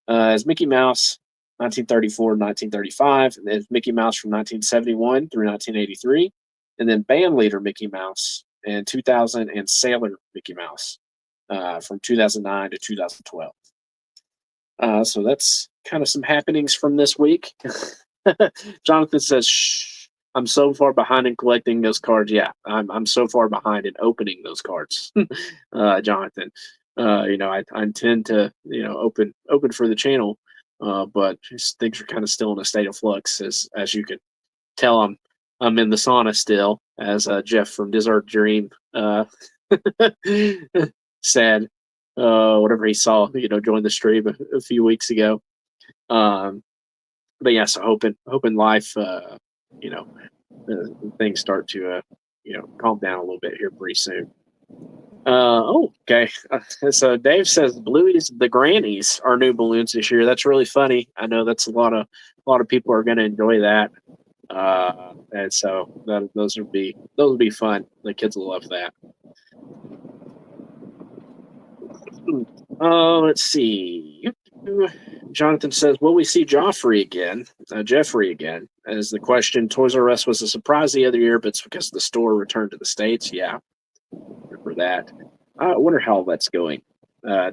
as Mickey Mouse 1934 to 1935, and then Mickey Mouse from 1971 through 1983, and then band leader Mickey Mouse in 2000, and Sailor Mickey Mouse from 2009 to 2012. So that's kind of some happenings from this week. Jonathan says, shh. I'm so far behind in collecting those cards. Yeah, I'm so far behind in opening those cards, Jonathan. I intend to open for the channel, but things are kind of still in a state of flux, as you can tell. I'm in the sauna still, as Jeff from Desert Dream said. Whatever he saw, join the stream a few weeks ago. But yeah, so hoping life, things start to, calm down a little bit here pretty soon. Okay. So Dave says Bluey's the Grannies are new balloons this year. That's really funny. I know that's a lot of people are going to enjoy that. And so those will be fun. The kids will love that. Let's see. Jonathan says, will we see Jeffrey again? As the question, Toys R Us was a surprise the other year, but it's because the store returned to the States. Yeah, remember that. I wonder how that's going.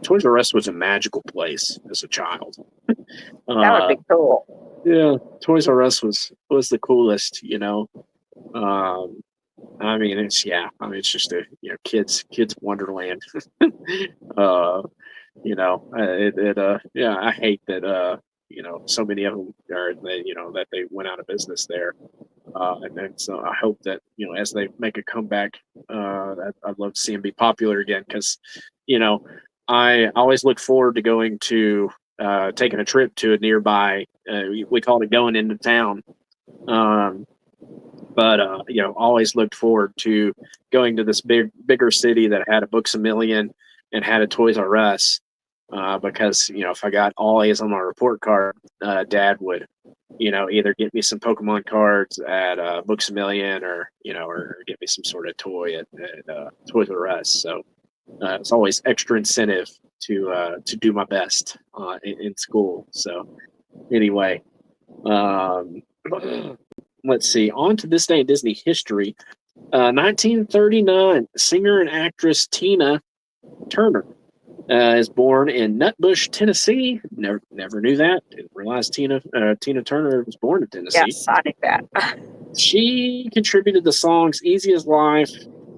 Toys R Us was a magical place as a child. That would be cool. Yeah, Toys R Us was the coolest, it's just a kids wonderland. I hate that so many of them are that they went out of business there. And so I hope that as they make a comeback, I'd love to see them be popular again, because I always look forward to going to taking a trip to a nearby. We called it going into town. But always looked forward to going to this bigger city that had a Books-A-Million and had a Toys R Us, because if I got all A's on my report card, Dad would either get me some Pokemon cards at Books-A-Million, or get me some sort of toy at Toys R Us. So it's always extra incentive to do my best in school. So anyway. Let's see. On to this day in Disney history. 1939, singer and actress Tina Turner is born in Nutbush, Tennessee. Never knew that. Didn't realize Tina Turner was born in Tennessee. Yes, I knew that. She contributed the songs "Easy as Life"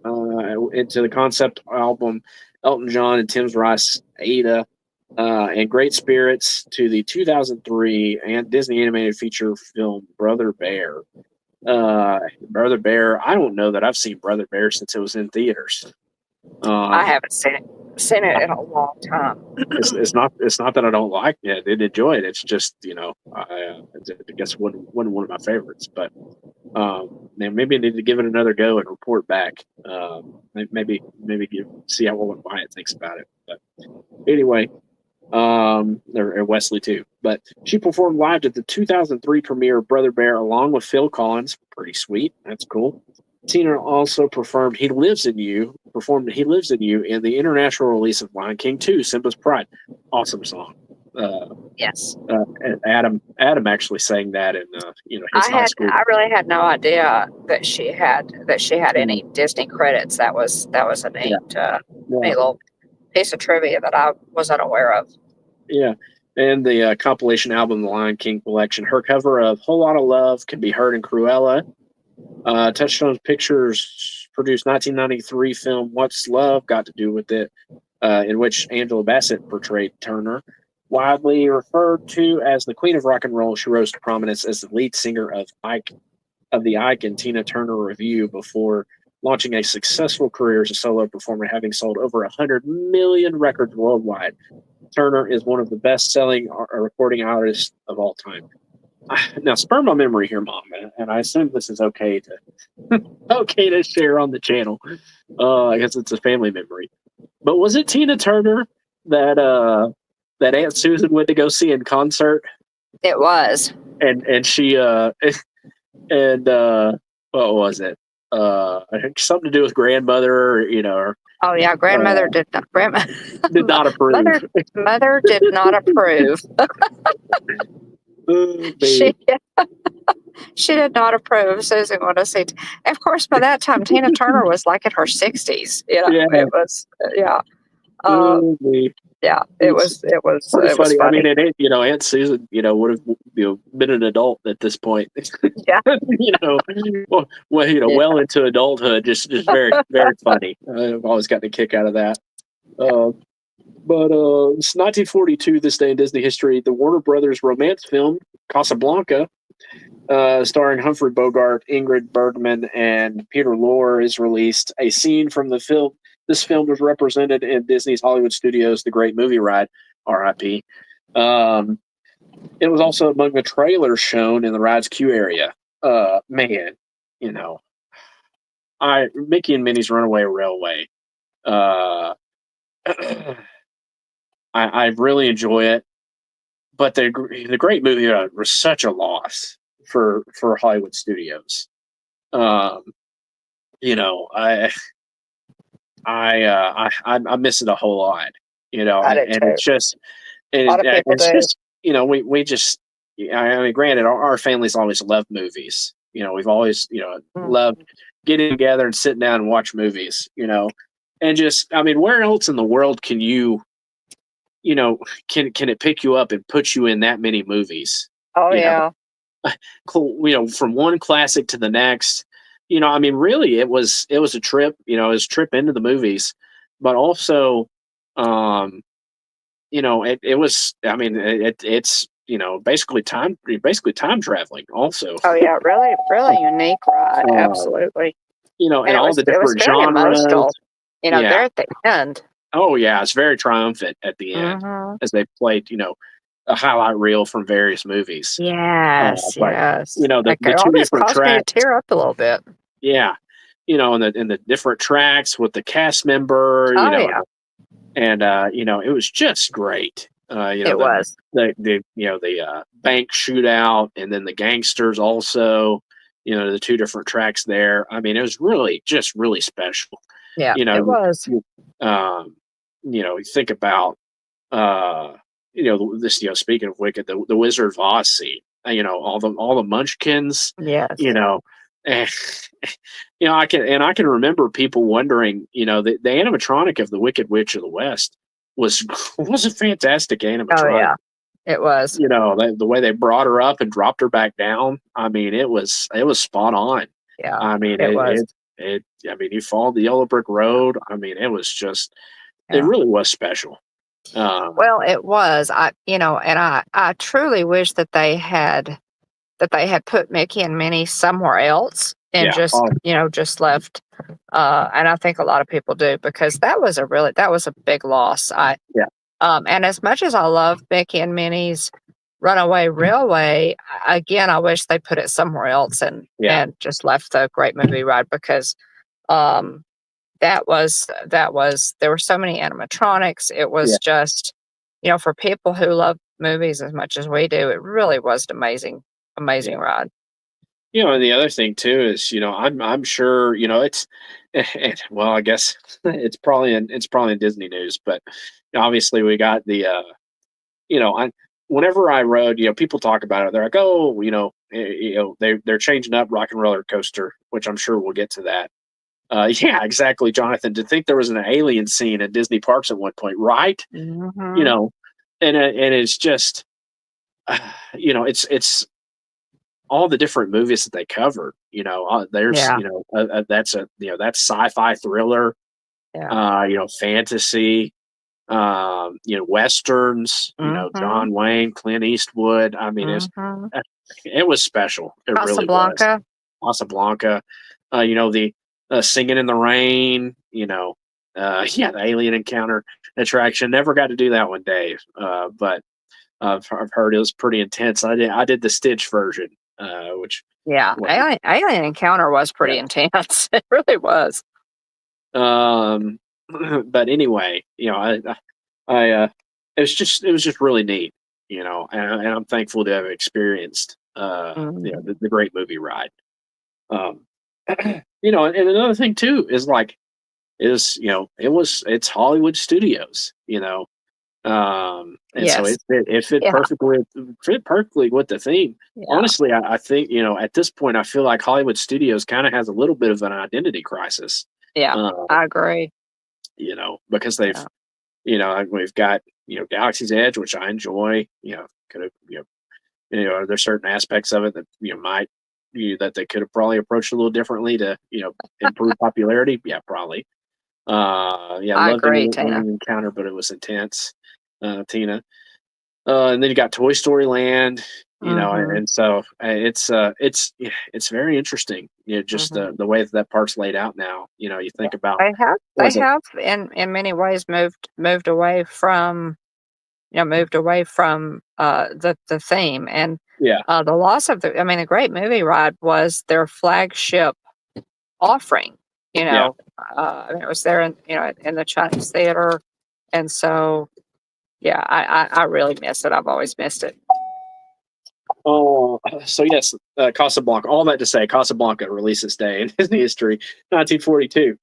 into the concept album Elton John and Tim Rice Ada, and Great Spirits to the 2003 and Disney animated feature film Brother Bear. Brother Bear, I don't know that I've seen Brother Bear since it was in theaters. I haven't seen it in a long time. It's not that I don't like it. I did enjoy it. It's just, I guess it wasn't one of my favorites. But maybe I need to give it another go and report back. Maybe see how Wyatt thinks about it. But anyway, or Wesley too. But she performed live at the 2003 premiere of Brother Bear along with Phil Collins. Pretty sweet. That's cool. Tina also performed He Lives in You in the international release of Lion King 2, Simba's Pride. Awesome song. Yes. Adam actually sang that in his high school. I really had no idea that she had any Disney credits. That was a neat little piece of trivia that I was unaware of. Yeah. And the compilation album, The Lion King Collection, her cover of Whole Lotta Love can be heard in Cruella. Touchstone Pictures produced 1993 film What's Love Got to Do with It, in which Angela Bassett portrayed Turner. Widely referred to as the Queen of Rock and Roll, she rose to prominence as the lead singer of the Ike and Tina Turner Revue before launching a successful career as a solo performer, having sold over 100 million records worldwide. Turner is one of the best-selling recording artists of all time. Now, spur my memory here, Mom, and I assume this is okay to share on the channel. I guess it's a family memory. But was it Tina Turner that Aunt Susan went to go see in concert? It was. And she what was it? I think something to do with grandmother, or Oh yeah, grandmother did not. did not approve. Mother did not approve. She she did not approve. Susan wanted to see. Of course, by that time, Tina Turner was like in her 60s. Yeah. It was yeah. Yeah, it was pretty funny. funny. I mean, Aunt Susan, would have been an adult at this point. Yeah. Well into adulthood. Just very very funny. I've always gotten a kick out of that. But it's 1942, this day in Disney history. The Warner Brothers romance film Casablanca, starring Humphrey Bogart, Ingrid Bergman, and Peter Lorre, is released. A scene from the film. This film was represented in Disney's Hollywood Studios' The Great Movie Ride, R.I.P. It was also among the trailers shown in the ride's queue area. Mickey and Minnie's Runaway Railway. I really enjoy it, but the Great Movie was such a loss for Hollywood Studios. I miss it a whole lot, and it's just, we just, I mean, granted, our family's always loved movies. We've always, loved getting together and sitting down and watch movies, and just, I mean, where else in the world can you, can it pick you up and put you in that many movies? Oh, yeah. From one classic to the next. I mean, really, it was a trip. It was a trip into the movies, but also, it was. I mean, it's basically time traveling. Also. Oh yeah, really, really unique ride. Absolutely. And all the different genres. Emotional, there at the end. Oh yeah, it's very triumphant at the end as they played. A highlight reel from various movies. Yes, yes. The two different tracks. Me to tear up a little bit. Yeah, and the different tracks with the cast member. Yeah. And it was just great. It was the bank shootout, and then the gangsters also. The two different tracks there. I mean, it was really special. Yeah, it was. You think about this. Speaking of Wicked, the Wizard of Oz scene. All the Munchkins. Yes. And I can remember people wondering. The animatronic of the Wicked Witch of the West was a fantastic animatronic. Oh yeah, it was. The way they brought her up and dropped her back down. I mean, it was spot on. Yeah, I mean, it was. I mean, you followed the yellow brick road. I mean, it was just. Yeah. It really was special. Well, it was. I truly wish that they had put Mickey and Minnie somewhere else and just left. And I think a lot of people do, because that was a big loss. And as much as I love Mickey and Minnie's Runaway Railway, again, I wish they put it somewhere else and just left the Great Movie Ride, because there were so many animatronics. It was just, for people who love movies as much as we do, it really was an amazing ride. And the other thing too is, I'm sure, it's, well, I guess it's probably in Disney news, but obviously we got the, whenever I rode, people talk about it. They're like, oh, they're changing up Rock and Roller Coaster, which I'm sure we'll get to that. Yeah, exactly, Jonathan. To think there was an alien scene at Disney parks at one point, right? Mm-hmm. And it's just, it's all the different movies that they covered. There's, that's sci-fi thriller, fantasy, westerns, John Wayne, Clint Eastwood. I mean, it was special. It really was. Casablanca. singing in the rain. The alien encounter attraction. Never got to do that one, Dave. But I've heard it was pretty intense. I did the Stitch version, which Yeah, Alien Encounter was pretty intense. It really was. But anyway, I it was just really neat, and I'm thankful to have experienced the great movie ride. And another thing too is it's Hollywood Studios, and so Yes. it fit perfectly with the theme. Yeah. Honestly, I think at this point I feel like Hollywood Studios kind of has a little bit of an identity crisis. Yeah, I agree. Because they've we've got Galaxy's Edge, which I enjoy. Could have there's certain aspects of it that might that they could have probably approached a little differently to improve popularity. Yeah, probably. I loved agree, the Tina. encounter, but it was intense. Tina. And then you got Toy Story Land, and so it's very interesting. Just the way that park's laid out now. You think about they have in many ways moved away from the theme, and the loss of the Great Movie Ride was their flagship offering. It was there in the Chinese theater, and so I really miss it. I've always missed it. Oh, so yes, Casablanca. All that to say, Casablanca releases day in Disney history, 1942.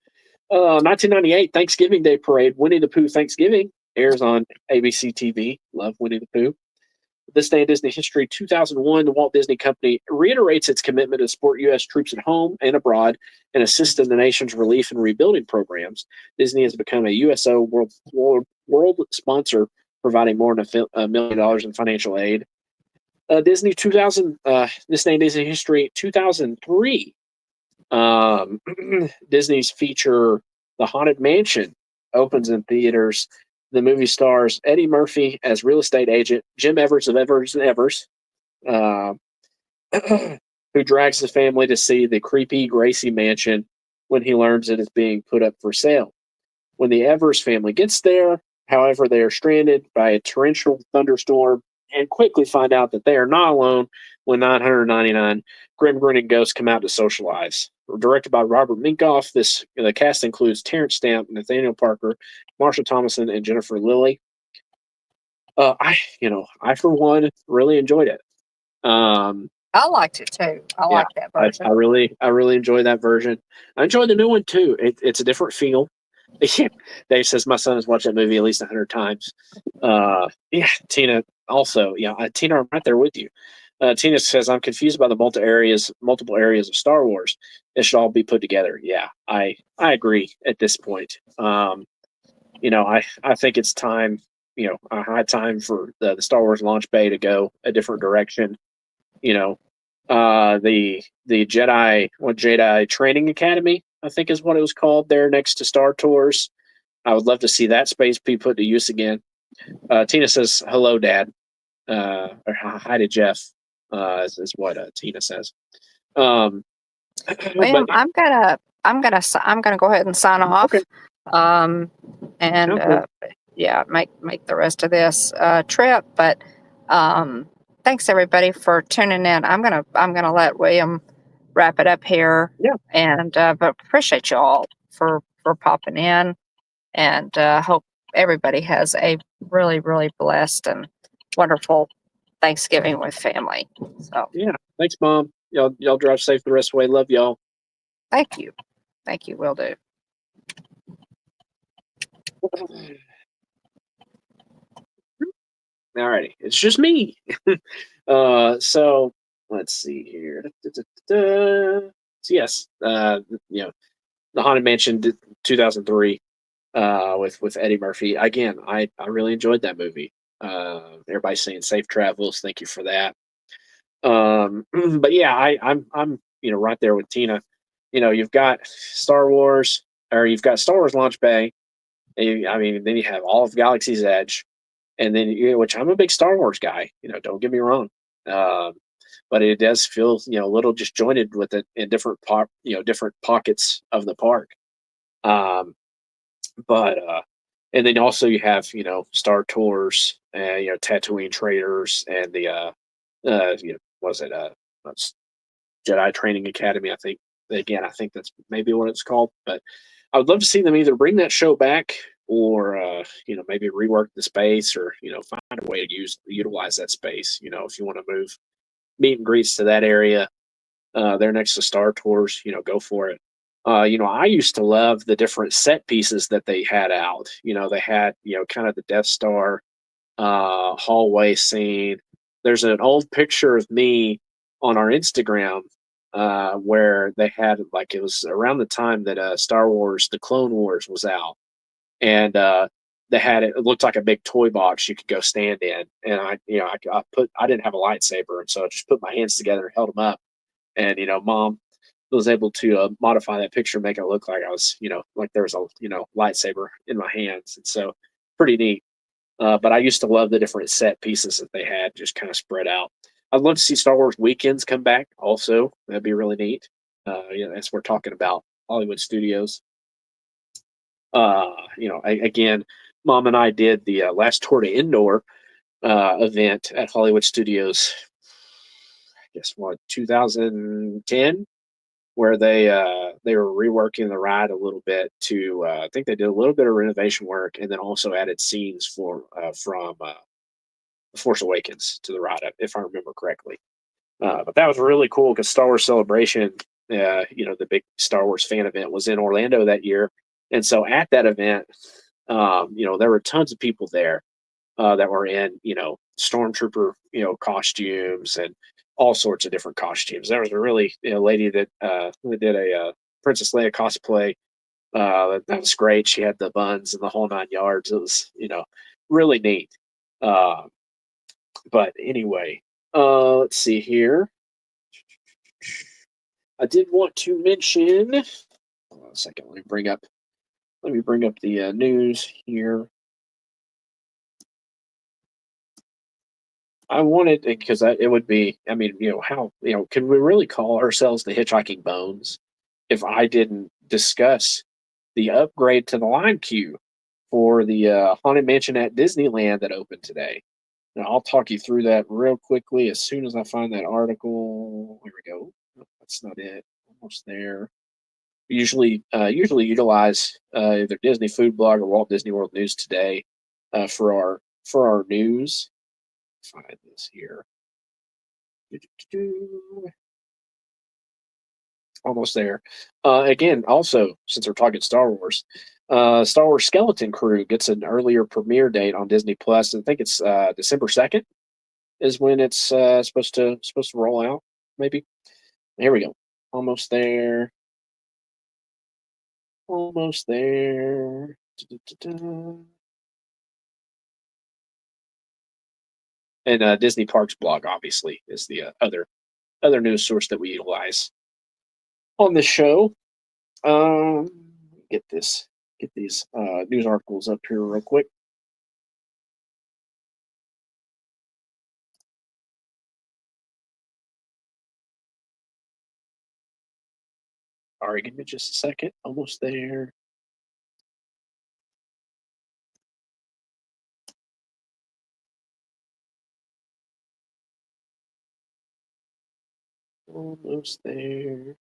1998, Thanksgiving Day Parade, Winnie the Pooh Thanksgiving airs on ABC TV. Love Winnie the Pooh. This day in Disney history, 2001, the Walt Disney Company reiterates its commitment to support U.S. troops at home and abroad and assist in the nation's relief and rebuilding programs. Disney has become a USO world sponsor, providing more than $1 million in financial aid. Disney 2000, this day in Disney history, 2003. Disney's feature, The Haunted Mansion, opens in theaters. The movie stars Eddie Murphy as real estate agent Jim Evers of Evers and Evers, who drags his family to see the creepy Gracie mansion when he learns it is being put up for sale. When the Evers family gets there, however, they are stranded by a torrential thunderstorm and quickly find out that they are not alone when 999 grim grinning ghosts come out to socialize. Directed by Robert Minkoff, the cast includes Terrence Stamp, Nathaniel Parker, Marsha Thomason, and Jennifer Lilly. I for one really enjoyed it. I liked it too. I like that version. I really enjoy that version. I enjoy the new one too. It's a different feel. Dave says my son has watched that movie at least 100 times. Tina also. Tina, I'm right there with you. Tina says I'm confused by the multiple areas of Star Wars. It should all be put together. Yeah, I agree at this point. I think it's time. A high time for the Star Wars launch bay to go a different direction. The Jedi Training Academy, I think is what it was called there next to Star Tours. I would love to see that space be put to use again. Tina says, hello, Dad. Or hi to Jeff, is what Tina says. William, I'm gonna go ahead and sign off. Okay. And make the rest of this trip. But thanks everybody for tuning in. I'm gonna let William wrap it up here. Yeah. And but appreciate you all for popping in, and hope everybody has a really, really blessed and wonderful Thanksgiving with family. So thanks, Mom. Y'all drive safe the rest of the way. Love y'all. Thank you. Will do. Alrighty, it's just me. So let's see here. So yes, the Haunted Mansion 2003 with Eddie Murphy. Again, I really enjoyed that movie. Everybody's saying safe travels. Thank you for that. But yeah, I'm right there with Tina. You've got Star Wars, or you've got Star Wars Launch Bay. Then you have all of Galaxy's Edge, and then which I'm a big Star Wars guy. Don't get me wrong. but it does feel, a little disjointed with it in different pockets of the park. Um, but and then also you have, Star Tours, Tatooine Traders, and the was it that's Jedi Training Academy, I think. Again, I think that's maybe what it's called. But I would love to see them either bring that show back, or maybe rework the space, or find a way to utilize that space. If you want to move meet and greets to that area, there next to Star Tours, go for it. I used to love the different set pieces that they had out. They had, kind of the Death Star hallway scene. There's an old picture of me on our Instagram, where they had, like, it was around the time that Star Wars: The Clone Wars was out, and they had it. It looked like a big toy box you could go stand in, and I didn't have a lightsaber, and so I just put my hands together and held them up, and Mom was able to modify that picture, make it look like I was, like there was a lightsaber in my hands, and so pretty neat. But I used to love the different set pieces that they had, just kind of spread out. I'd love to see Star Wars Weekends come back. Also, that'd be really neat. As we're talking about Hollywood Studios. Again, Mom and I did the last tour to indoor event at Hollywood Studios. I guess what, 2010, where they were reworking the ride a little bit to. I think they did a little bit of renovation work, and then also added scenes from The Force Awakens to the ride, if I remember correctly. But that was really cool because Star Wars Celebration, the big Star Wars fan event, was in Orlando that year. And so at that event, there were tons of people there that were in, stormtrooper, costumes, and all sorts of different costumes. There was a really, lady that did a Princess Leia cosplay. That was great. She had the buns and the whole 9 yards. It was, really neat. But anyway, let's see here. I did want to mention. Hold on a second. Let me bring up the news here. I wanted, because it would be. I mean, how can we really call ourselves the Hitchhiking Bones if I didn't discuss the upgrade to the line queue for the Haunted Mansion at Disneyland that opened today? Now, I'll talk you through that real quickly as soon as I find that article. Here we go. Nope, that's not it. Almost there. Usually utilize either Disney Food Blog or Walt Disney World News Today for our news. Find this here. Almost there. Again, also, since we're talking Star Wars, Star Wars Skeleton Crew gets an earlier premiere date on Disney Plus. I think it's December 2nd is when it's supposed to roll out. Maybe. Here we go. Almost there. Almost there. And Disney Parks blog, obviously, is the other news source that we utilize on this show. Get these news articles up here real quick. All right, give me just a second. Almost there. Almost there.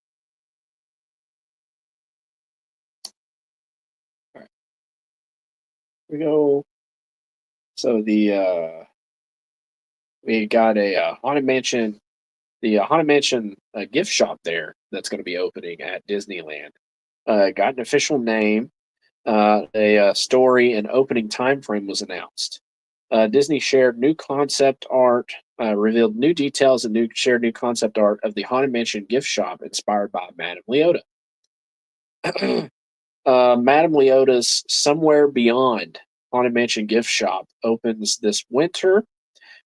All right. Here we go. So we got a Haunted Mansion, the Haunted Mansion gift shop there that's going to be opening at Disneyland. Got an official name. A story and opening time frame was announced. Disney shared new concept art, revealed new details, and shared new concept art of the Haunted Mansion gift shop inspired by Madame Leota. Madame Leota's Somewhere Beyond Haunted Mansion gift shop opens this winter.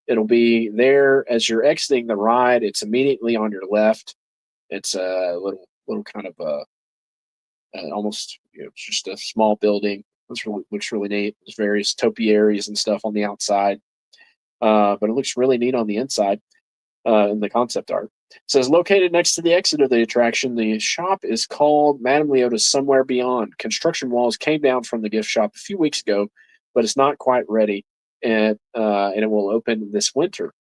It'll be there as you're exiting the ride. It's immediately on your left. It's a little kind of almost just a small building. Looks really neat. There's various topiaries and stuff on the outside, but it looks really neat on the inside. in the concept art. It says, located next to the exit of the attraction, the shop is called Madame Leota's Somewhere Beyond. Construction walls came down from the gift shop a few weeks ago, but it's not quite ready, and it will open this winter.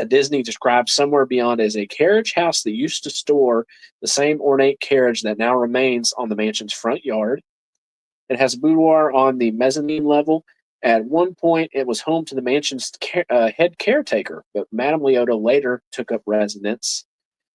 Disney describes Somewhere Beyond as a carriage house that used to store the same ornate carriage that now remains on the mansion's front yard. It has a boudoir on the mezzanine level. At one point, it was home to the mansion's head caretaker, but Madame Leota later took up residence.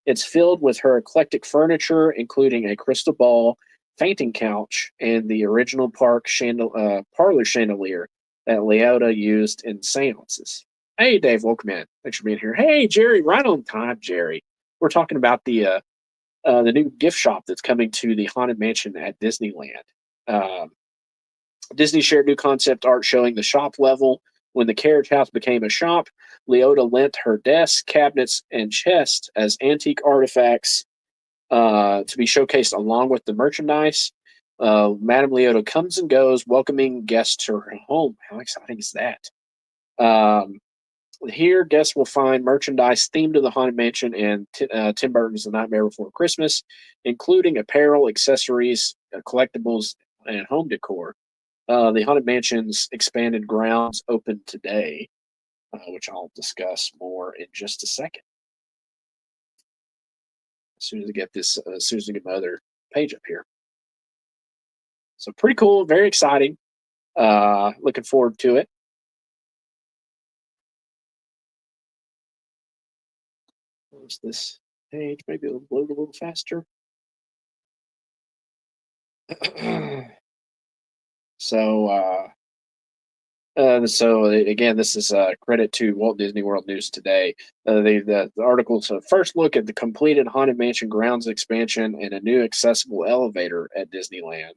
It's filled with her eclectic furniture, including a crystal ball, fainting couch, and the original parlor chandelier that Leota used in seances. Hey, Dave, welcome in. Thanks for being here. Hey, Jerry, right on time, Jerry. We're talking about the new gift shop that's coming to the Haunted Mansion at Disneyland. Disney shared new concept art showing the shop level. When the carriage house became a shop, Leota lent her desk, cabinets, and chest as antique artifacts to be showcased along with the merchandise. Madame Leota comes and goes, welcoming guests to her home. How exciting is that? Here, guests will find merchandise themed to the Haunted Mansion and Tim Burton's The Nightmare Before Christmas, including apparel, accessories, collectibles, and home decor. The Haunted Mansion's expanded grounds opened today, which I'll discuss more in just a second. As soon as I get my other page up here. So pretty cool, very exciting. Looking forward to it. What's this page? Maybe it'll load a little faster. So again, this is credit to Walt Disney World News Today. The article's a first look at the completed Haunted Mansion grounds expansion and a new accessible elevator at Disneyland.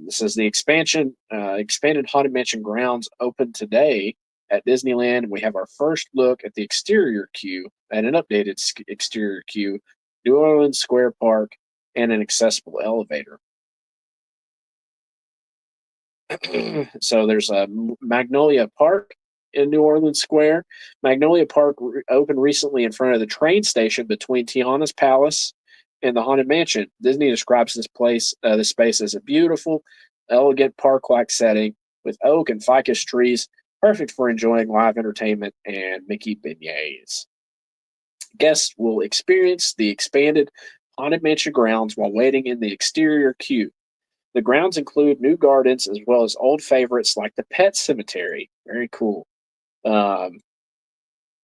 This is the expanded Haunted Mansion grounds opened today at Disneyland. We have our first look at the exterior queue and an updated exterior queue, New Orleans Square Park, and an accessible elevator. So there's a Magnolia Park in New Orleans Square. Magnolia Park opened recently in front of the train station between Tiana's Palace and the Haunted Mansion. Disney describes this space as a beautiful, elegant park-like setting with oak and ficus trees, perfect for enjoying live entertainment and Mickey beignets. Guests will experience the expanded Haunted Mansion grounds while waiting in the exterior queue. The grounds include new gardens as well as old favorites like the Pet Cemetery. Very cool. It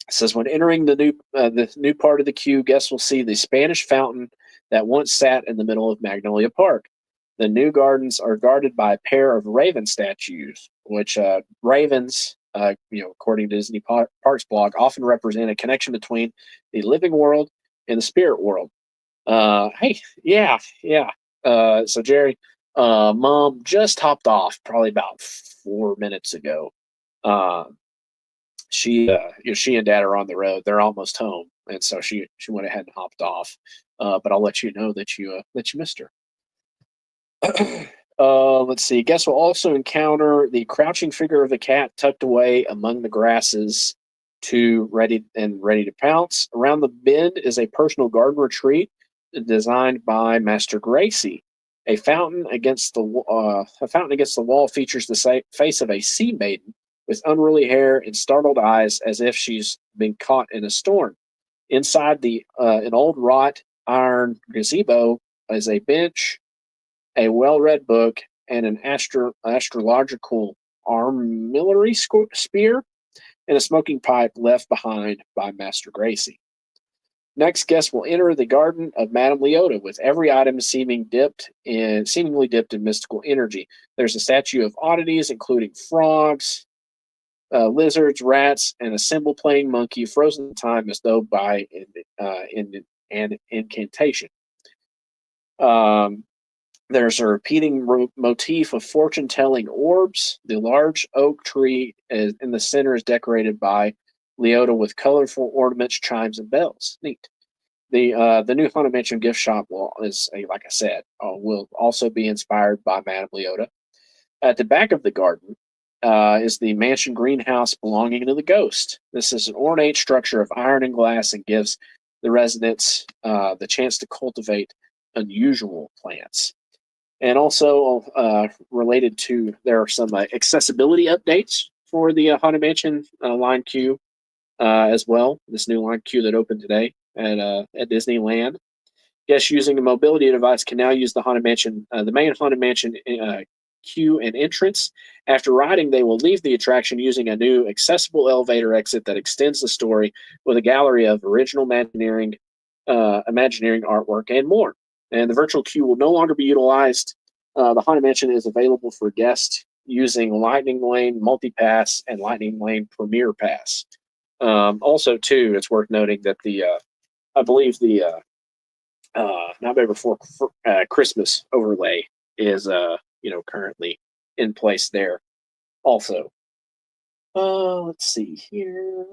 says when entering the new part of the queue, guests will see the Spanish fountain that once sat in the middle of Magnolia Park. The new gardens are guarded by a pair of raven statues, which ravens, according to Disney Parks blog, often represent a connection between the living world and the spirit world. Hey, yeah. So Jerry, Mom just hopped off probably about 4 minutes ago. She and Dad are on the road. They're almost home, and so she went ahead and hopped off. But I'll let you know that you missed her. Let's see. Guests will also encounter the crouching figure of the cat tucked away among the grasses, ready to pounce. Around the bend is a personal garden retreat designed by Master Gracie. A fountain against the wall features the face of a sea maiden with unruly hair and startled eyes, as if she's been caught in a storm. Inside an old wrought iron gazebo is a bench, a well-read book, and an astrological armillary spear, and a smoking pipe left behind by Master Gracie. Next, guests will enter the garden of Madame Leota, with every item seemingly dipped in mystical energy. There's a statue of oddities, including frogs, lizards, rats, and a cymbal-playing monkey frozen in time as though by an incantation. There's a repeating motif of fortune-telling orbs. The large oak tree in the center is decorated by Leota with colorful ornaments, chimes, and bells. Neat. The new Haunted Mansion gift shop will also be inspired by Madame Leota. At the back of the garden, is the mansion greenhouse belonging to the ghost. This is an ornate structure of iron and glass and gives the residents the chance to cultivate unusual plants. And also related to, there are some accessibility updates for the Haunted Mansion line queue as well. This new line queue that opened today at Disneyland. Guests using a mobility device can now use the Haunted Mansion, the main Haunted Mansion queue and entrance. After riding, they will leave the attraction using a new accessible elevator exit that extends the story with a gallery of original Imagineering artwork and more. And the virtual queue will no longer be utilized. The Haunted Mansion is available for guests using Lightning Lane Multipass and Lightning Lane Premier Pass. Also, too, it's worth noting that I believe the Nightmare Before Christmas overlay is currently in place there. Also, let's see here.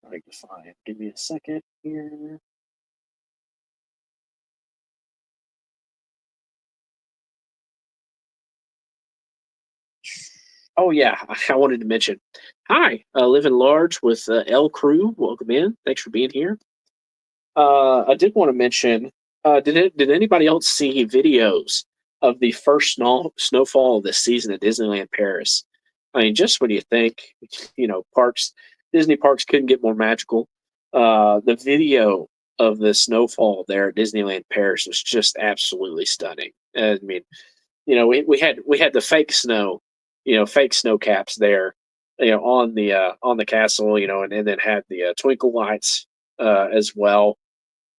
I can find. Give me a second here. Oh yeah, I wanted to mention. Hi, living large with L Crew. Welcome in. Thanks for being here. I did want to mention. Did anybody else see videos of the first snowfall of this season at Disneyland Paris? I mean, just when you think, Disney parks couldn't get more magical. The video of the snowfall there at Disneyland Paris was just absolutely stunning. I mean, we had the fake snow, fake snow caps there, on the castle, and then had the twinkle lights as well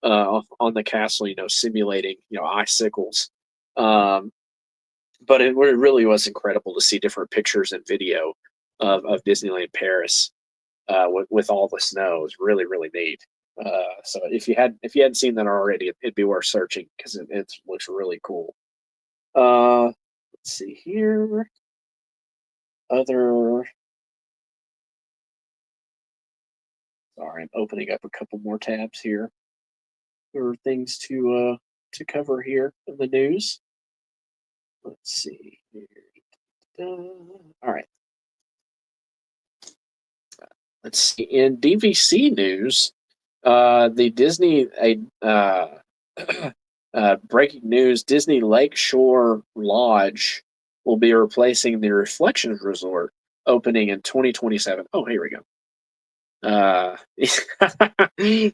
on the castle, simulating icicles. But it really was incredible to see different pictures and video of Disneyland Paris with all the snow. It was really really neat. So if you hadn't seen that already, it'd be worth searching because it looks really cool. Let's see here. Sorry, I'm opening up a couple more tabs here. There are things to cover here in the news. Let's see here. All right. Let's see. In DVC news, the Disney breaking news: Disney Lakeshore Lodge will be replacing the Reflections Resort, opening in 2027. Oh, here we go.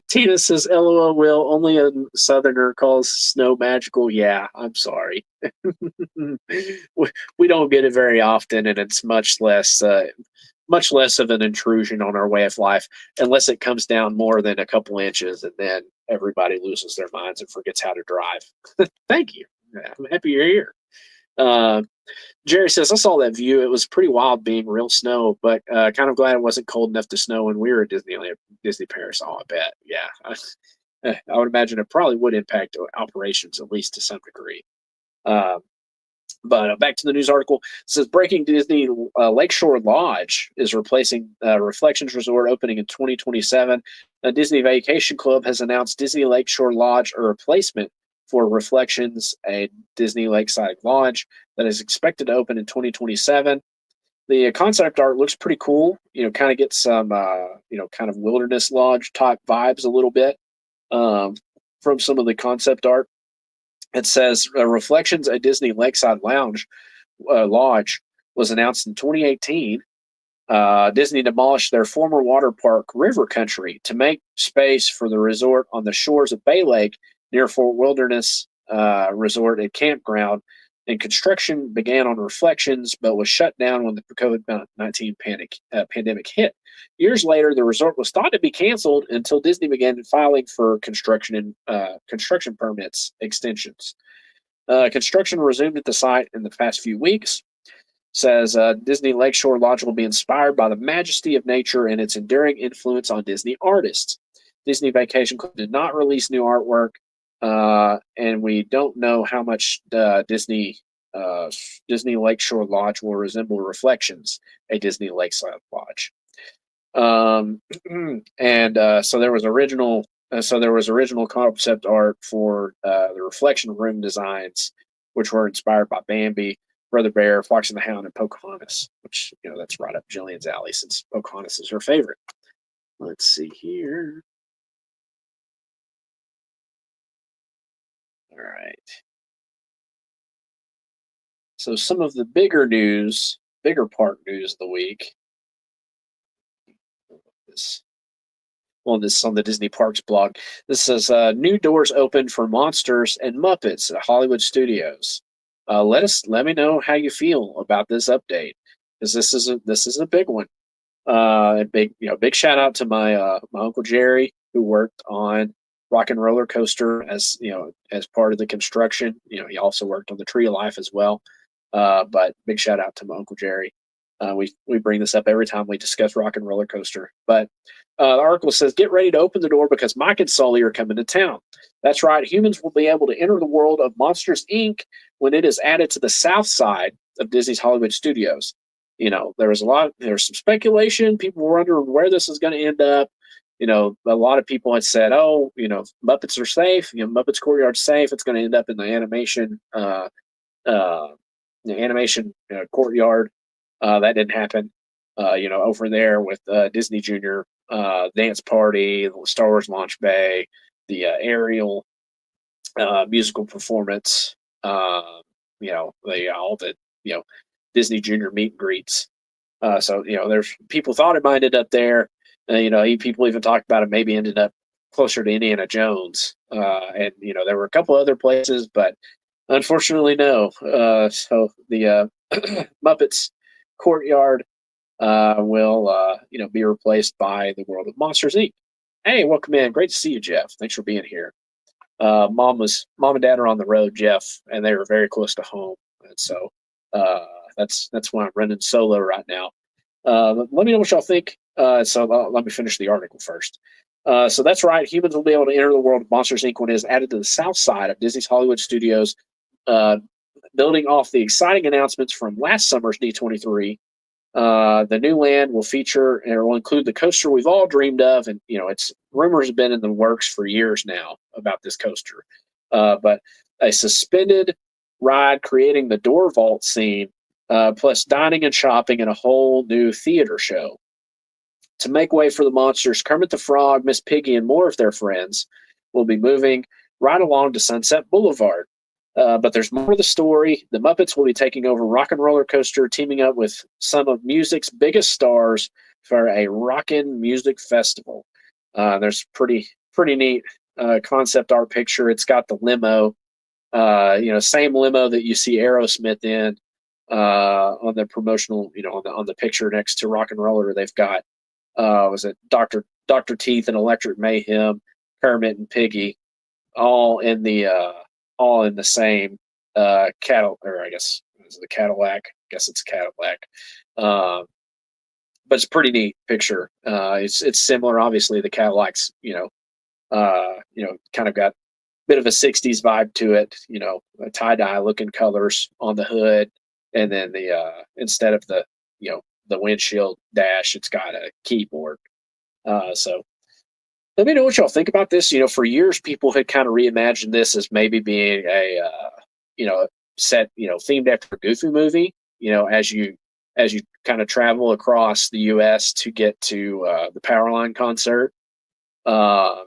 Tina says, "LOL, Will. Only a Southerner calls snow magical." Yeah, I'm sorry. we don't get it very often, and it's much less of an intrusion on our way of life, unless it comes down more than a couple inches, and then everybody loses their minds and forgets how to drive. Thank you. I'm happy you're here. Jerry says, I saw that view. It was pretty wild being real snow, but kind of glad it wasn't cold enough to snow when we were at Disney Paris. Oh, I bet. Yeah. I would imagine it probably would impact operations, at least to some degree. But back to the news article. It says, breaking Disney Lakeshore Lodge is replacing Reflections Resort, opening in 2027. Disney Vacation Club has announced Disney Lakeshore Lodge, a replacement for Reflections, a Disney Lakeside Lodge that is expected to open in 2027. The concept art looks pretty cool. Kind of gets some, kind of wilderness lodge type vibes a little bit from some of the concept art. It says Reflections, a Disney Lakeside Lodge was announced in 2018. Disney demolished their former water park, River Country, to make space for the resort on the shores of Bay Lake near Fort Wilderness Resort and Campground. And construction began on Reflections, but was shut down when the COVID-19 pandemic hit. Years later, the resort was thought to be canceled until Disney began filing for construction permits extensions. Construction resumed at the site in the past few weeks. Says Disney Lakeshore Lodge will be inspired by the majesty of nature and its enduring influence on Disney artists. Disney Vacation Club did not release new artwork, and we don't know how much Disney Lakeshore Lodge will resemble Reflections, a Disney Lakeside Lodge. And so there was original So there was original concept art for the reflection room designs, which were inspired by Bambi, Brother Bear, Fox and the Hound, and Pocahontas, which, that's right up Jillian's alley since Pocahontas is her favorite. Let's see here. All right. So some of the bigger park news of the week. This on the Disney Parks blog. This says new doors open for Monsters and Muppets at Hollywood Studios. Let me know how you feel about this update, because this is a big one. Big shout out to my Uncle Jerry, who worked on Rock and Roller Coaster as part of the construction. He also worked on the Tree of Life as well. But big shout out to my Uncle Jerry. We bring this up every time we discuss Rock and Roller Coaster. But the article says, get ready to open the door because Mike and Sully are coming to town. That's right. Humans will be able to enter the world of Monsters, Inc. when it is added to the south side of Disney's Hollywood Studios. There was some speculation. People were wondering where this is going to end up. A lot of people had said, Muppets are safe. Muppets Courtyard's safe. It's going to end up in the animation courtyard. That didn't happen. Over there with Disney Junior Dance Party, the Star Wars Launch Bay, the Ariel musical performance, all the Disney Junior meet and greets. So there's people thought it might end up there. People even talked about it maybe ended up closer to Indiana Jones. And there were a couple other places, but unfortunately, no. So the Muppets Courtyard will be replaced by the World of Monsters, Inc. Hey, welcome in. Great to see you, Jeff. Thanks for being here. Mom and Dad are on the road, Jeff, and they were very close to home, and so that's why I'm running solo right now. Let me know what y'all think. Let me finish the article first. So that's right. Humans will be able to enter the world of Monsters, Inc. when it is added to the south side of Disney's Hollywood Studios, building off the exciting announcements from last summer's D23. The new land will include the coaster we've all dreamed of, and it's rumors have been in the works for years now about this coaster. But a suspended ride creating the door vault scene, plus dining and shopping, and a whole new theater show. To make way for the monsters, Kermit the Frog, Miss Piggy, and more of their friends will be moving right along to Sunset Boulevard. But there's more to the story. The Muppets will be taking over Rock and Roller Coaster, teaming up with some of music's biggest stars for a rockin' music festival. There's pretty neat concept art picture. It's got the limo, same limo that you see Aerosmith in on the promotional, on the picture next to Rock and Roller. They've got was it Dr. Teeth and Electric Mayhem, Kermit and Piggy, all in the same or I guess is it a Cadillac? I guess it's a Cadillac. But it's a pretty neat picture. It's similar, obviously. The Cadillac's kind of got a bit of a '60s vibe to it. Tie-dye looking colors on the hood, and then the instead of the windshield dash, it's got a keyboard. So let me know what y'all think about this. For years, people had kind of reimagined this as maybe being a set themed after a Goofy movie. As you kind of travel across the U.S. to get to the Powerline concert, and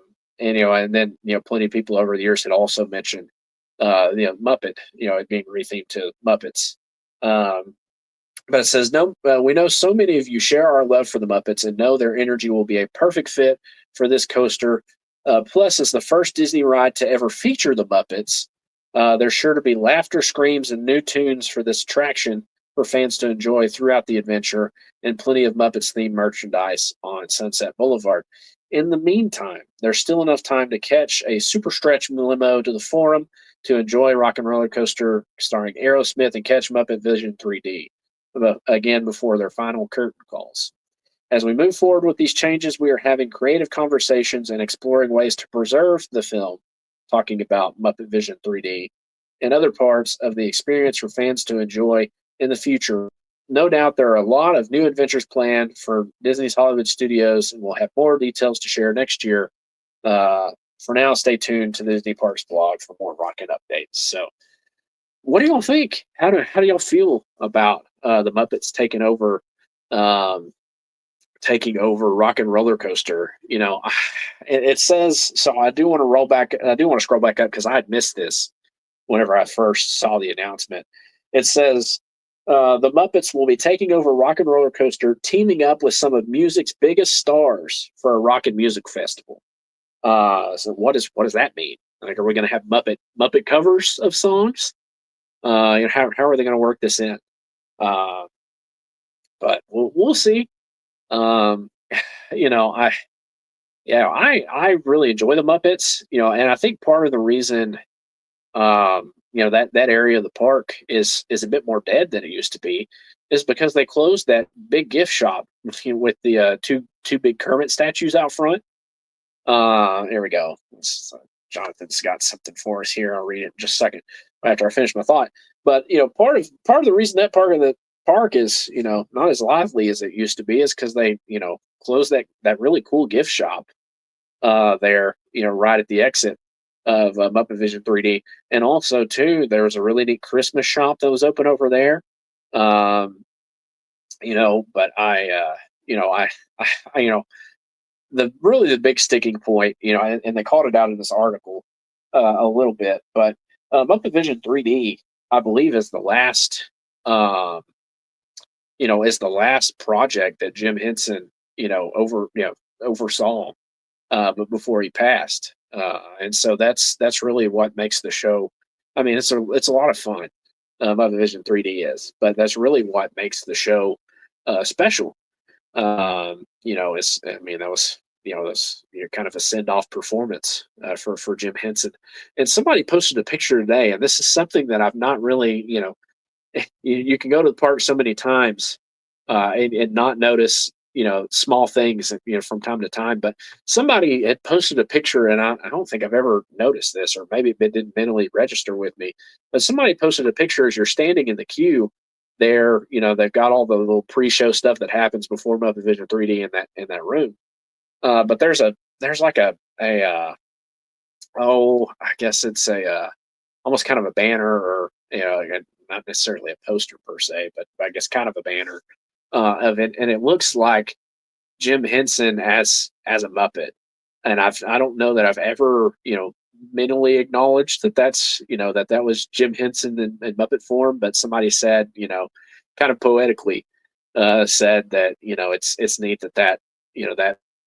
then plenty of people over the years had also mentioned Muppet, it being rethemed to Muppets. But it says, no, we know so many of you share our love for the Muppets and know their energy will be a perfect fit for this coaster. Plus, as the first Disney ride to ever feature the Muppets, there's sure to be laughter, screams, and new tunes for this attraction for fans to enjoy throughout the adventure, and plenty of Muppets-themed merchandise on Sunset Boulevard. In the meantime, there's still enough time to catch a super stretch limo to the Forum to enjoy Rock and Roller Coaster starring Aerosmith and catch Muppet Vision 3D. Again, before their final curtain calls. As we move forward with these changes, we are having creative conversations and exploring ways to preserve the film, talking about Muppet Vision 3D, and other parts of the experience for fans to enjoy in the future. No doubt there are a lot of new adventures planned for Disney's Hollywood Studios, and we'll have more details to share next year for now, stay tuned to the Disney Parks blog for more rocket updates. So, what do y'all think? How do y'all feel about the Muppets taking over Rock and Roller Coaster? It says so. I do want to roll back. I do want to scroll back up because I had missed this whenever I first saw the announcement. It says the Muppets will be taking over Rock and Roller Coaster, teaming up with some of music's biggest stars for a rock and music festival. So what does that mean? Like, are we going to have Muppet covers of songs? How are they going to work this in? Uh, but we'll see. Um, I I really enjoy the Muppets. And I think part of the reason that area of the park is a bit more dead than it used to be is because they closed that big gift shop with the two big Kermit statues out front. Here we go. Jonathan's got something for us here. I'll read it in just a second after I finish my thought. But part of the reason that part of the park is not as lively as it used to be is because they closed that really cool gift shop there right at the exit of Muppet Vision 3D, and also too there was a really neat Christmas shop that was open over there. But I the big sticking point, and they called it out in this article a little bit, but Muppet Vision 3D, I believe, is the last, is the last project that Jim Henson, oversaw, but before he passed, and so that's really what makes the show. I mean, it's a lot of fun. Muppet Vision 3D is, but that's really what makes the show special. That was that's kind of a send off performance for Jim Henson. And somebody posted a picture today, and this is something that I've not really you can go to the park so many times and not notice small things from time to time. But somebody had posted a picture, and I don't think I've ever noticed this, or maybe it didn't mentally register with me. But somebody posted a picture as you're standing in the queue there. They've got all the little pre-show stuff that happens before Muppet Vision 3D in that room. But there's like I guess it's a almost kind of a banner, or not necessarily a poster per se, but I guess kind of a banner of it, and it looks like Jim Henson as a Muppet. And I don't know that I've ever mentally acknowledged that's that was Jim Henson in Muppet form, but somebody said kind of poetically said that it's neat that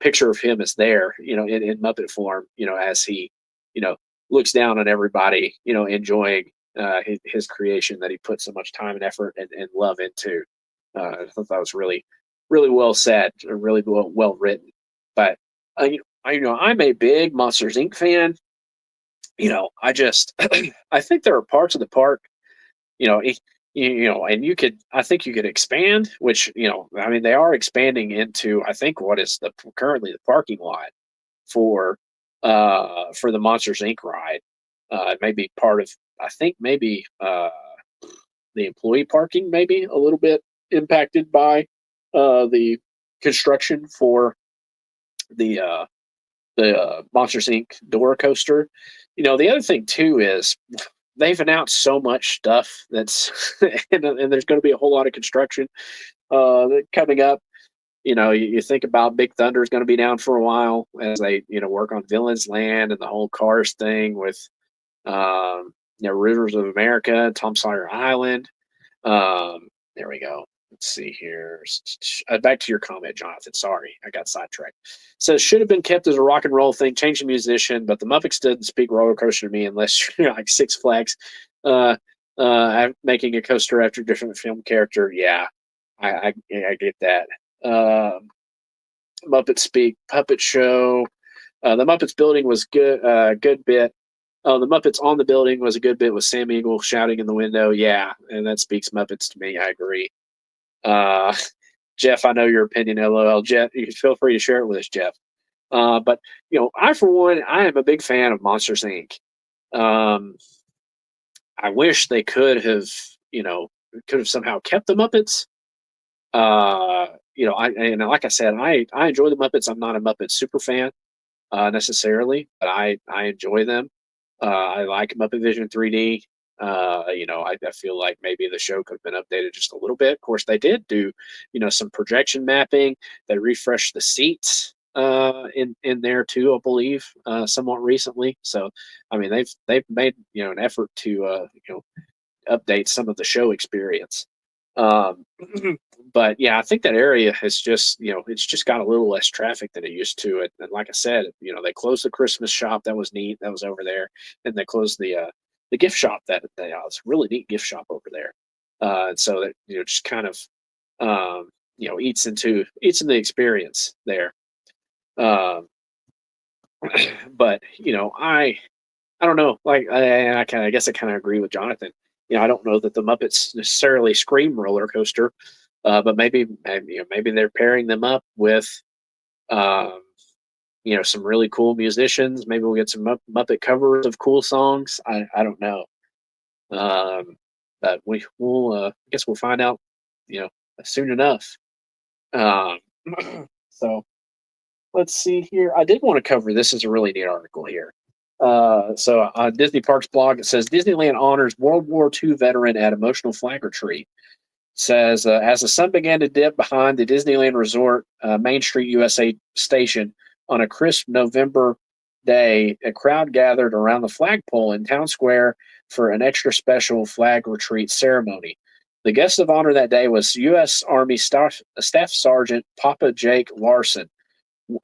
picture of him is there in Muppet form as he looks down on everybody enjoying his creation that he put so much time and effort and love into. I thought that was really well said, really well written. But I'm a big Monsters Inc. fan. I just I think there are parts of the park, and I think you could expand, which I mean they are expanding into I think what is currently the parking lot for the Monsters Inc. ride. It may be part of I think maybe the employee parking, maybe a little bit impacted by the construction for the Monsters Inc. Dora coaster. The other thing too is they've announced so much stuff that's and there's going to be a whole lot of construction coming up. You think about Big Thunder is going to be down for a while as they work on Villains Land and the whole Cars thing with Rivers of America, Tom Sawyer Island. There we go. Let's see here. Back to your comment, Jonathan. Sorry, I got sidetracked. Says should have been kept as a rock and roll thing. Change the musician, but the Muppets didn't speak roller coaster to me unless you're like Six Flags, making a coaster after a different film character. Yeah, I get that. Muppet Speak Puppet Show. The Muppets building was good. Good bit. Oh, the Muppets on the building was a good bit with Sam Eagle shouting in the window. Yeah, and that speaks Muppets to me. I agree. Jeff, I know your opinion. LOL. Jeff, you can feel free to share it with us, Jeff. But I for one, I am a big fan of Monsters Inc. I wish they could have somehow kept the Muppets. Like I said, I enjoy the Muppets. I'm not a Muppet super fan. necessarily, but I enjoy them. I like Muppet Vision 3D. I feel like maybe the show could have been updated just a little bit. Of course, they did do, some projection mapping. They refreshed the seats in there too, I believe, somewhat recently. So, I mean, they've made an effort to update some of the show experience. Um, but yeah, I think that area has just, it's just got a little less traffic than it used to. And like I said, they closed the Christmas shop. That was neat. That was over there. And they closed the gift shop it's a really neat gift shop over there. And so that, just kind of, eats into the experience there. Um, but, I don't know. Like, I guess I kind of agree with Jonathan. I don't know that the Muppets necessarily scream roller coaster, but maybe they're pairing them up with, um, some really cool musicians. Maybe we'll get some Muppet covers of cool songs. I don't know. But I guess we'll find out, soon enough. Um, so let's see here. I did want to cover this is a really neat article here. So on Disney Parks blog, it says Disneyland honors World War II veteran at emotional flag retreat. It says as the sun began to dip behind the Disneyland Resort Main Street USA station on a crisp November day, a crowd gathered around the flagpole in Town Square for an extra special flag retreat ceremony. The guest of honor that day was U.S. Army Staff Sergeant Papa Jake Larson,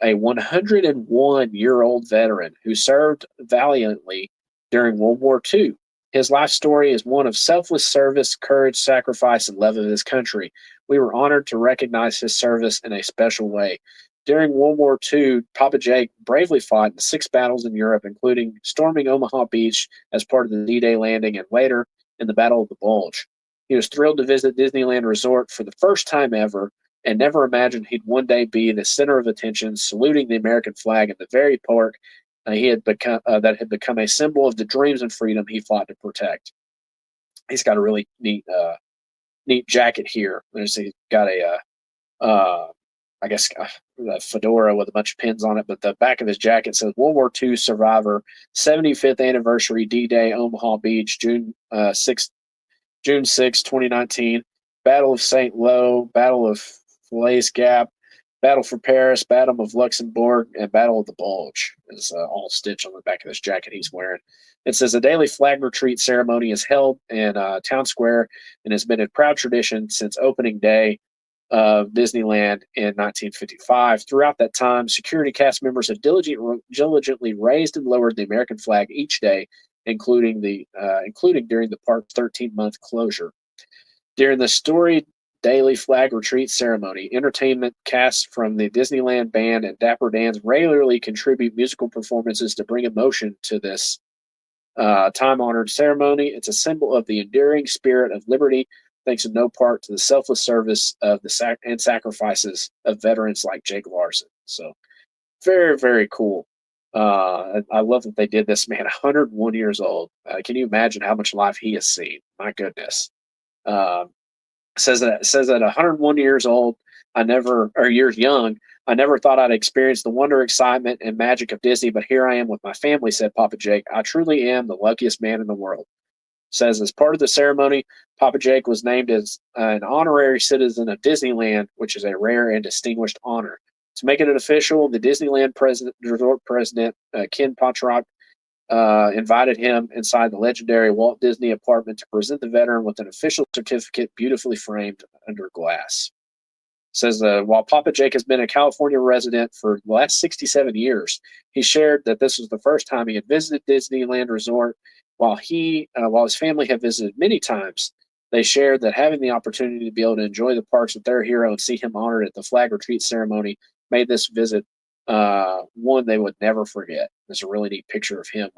a 101-year-old veteran who served valiantly during World War II. His life story is one of selfless service, courage, sacrifice, and love of his country. We were honored to recognize his service in a special way. During World War II, Papa Jake bravely fought in 6 battles in Europe, including storming Omaha Beach as part of the D-Day landing and later in the Battle of the Bulge. He was thrilled to visit Disneyland Resort for the first time ever and never imagined he'd one day be the center of attention, saluting the American flag in the very park that had become a symbol of the dreams and freedom he fought to protect. He's got a really neat jacket here. He's got a fedora with a bunch of pins on it, but the back of his jacket says World War II survivor, 75th anniversary D-Day, Omaha Beach, June 6, 2019, Battle of St. Lo, Battle of Falaise Gap, Battle for Paris, Battle of Luxembourg, and Battle of the Bulge is all stitched on the back of this jacket he's wearing. It says a daily flag retreat ceremony is held in Town Square and has been a proud tradition since opening day of Disneyland in 1955. Throughout that time, security cast members have diligently raised and lowered the American flag each day, including during the park's 13-month closure. During the storied daily flag retreat ceremony, entertainment casts from the Disneyland Band and Dapper Dans regularly contribute musical performances to bring emotion to this time-honored ceremony. It's a symbol of the enduring spirit of liberty, thanks in no part to the selfless service of and sacrifices of veterans like Jake Larson. So, very, very cool. I love that they did this, man. 101 years old. Can you imagine how much life he has seen? My goodness. Says that 101 years old, years young, I never thought I'd experience the wonder, excitement, and magic of Disney, but here I am with my family, said Papa Jake. I truly am the luckiest man in the world. Says as part of the ceremony, Papa Jake was named as an honorary citizen of Disneyland, which is a rare and distinguished honor. To make it official, the Disneyland resort president, Ken Potrock, invited him inside the legendary Walt Disney apartment to present the veteran with an official certificate beautifully framed under glass. Says while Papa Jake has been a California resident for the last 67 years, he shared that this was the first time he had visited Disneyland Resort. While his family had visited many times, they shared that having the opportunity to be able to enjoy the parks with their hero and see him honored at the flag retreat ceremony made this visit one they would never forget. There's a really neat picture of him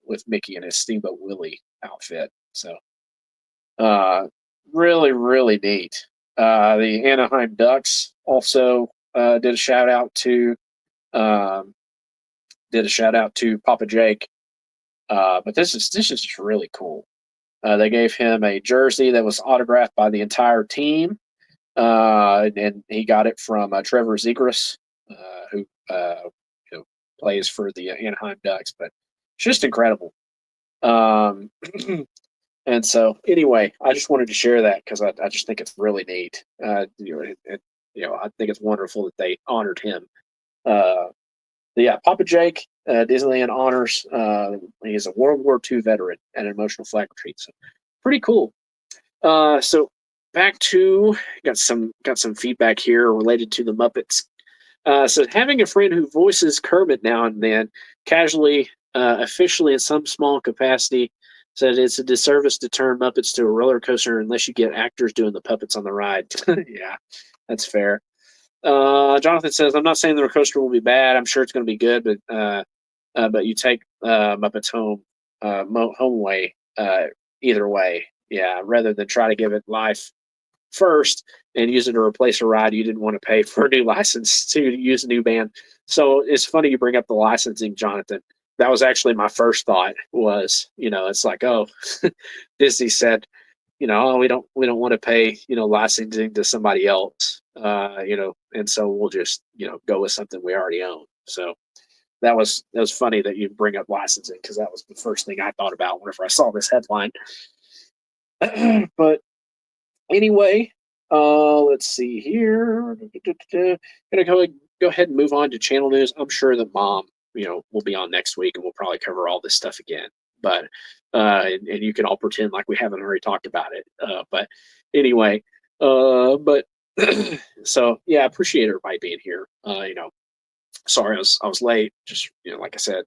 with Mickey in his Steamboat Willie outfit. So, really, really neat. The Anaheim Ducks also did a shout out to Papa Jake. But this is just really cool. They gave him a jersey that was autographed by the entire team, and he got it from Trevor Zegras, who plays for the Anaheim Ducks, but it's just incredible. And so, anyway, I just wanted to share that because I just think it's really neat. I think it's wonderful that they honored him. Yeah, Papa Jake, Disneyland honors. He is a World War II veteran and an emotional flag retreat. So, pretty cool. So back to got some feedback here related to the Muppets. So having a friend who voices Kermit now and then, casually, officially in some small capacity, said it's a disservice to turn Muppets to a roller coaster unless you get actors doing the puppets on the ride. Yeah, that's fair. Jonathan says, I'm not saying the roller coaster will be bad. I'm sure it's going to be good, but you take Muppets home way either way. Yeah, rather than try to give it life first and use it to replace a ride you didn't want to pay for a new license to use a new band. So it's funny you bring up the licensing, Jonathan. That was actually my first thought was, it's like, oh, Disney said, oh, we don't want to pay, licensing to somebody else, and so we'll just, go with something we already own. So that was funny that you bring up licensing because that was the first thing I thought about whenever I saw this headline. But anyway, let's see here. Gonna go ahead and move on to channel news. I'm sure that Mom, will be on next week and we'll probably cover all this stuff again. But and you can all pretend like we haven't already talked about it. But anyway, but so yeah, I appreciate everybody being here. Sorry I was late. Just like I said,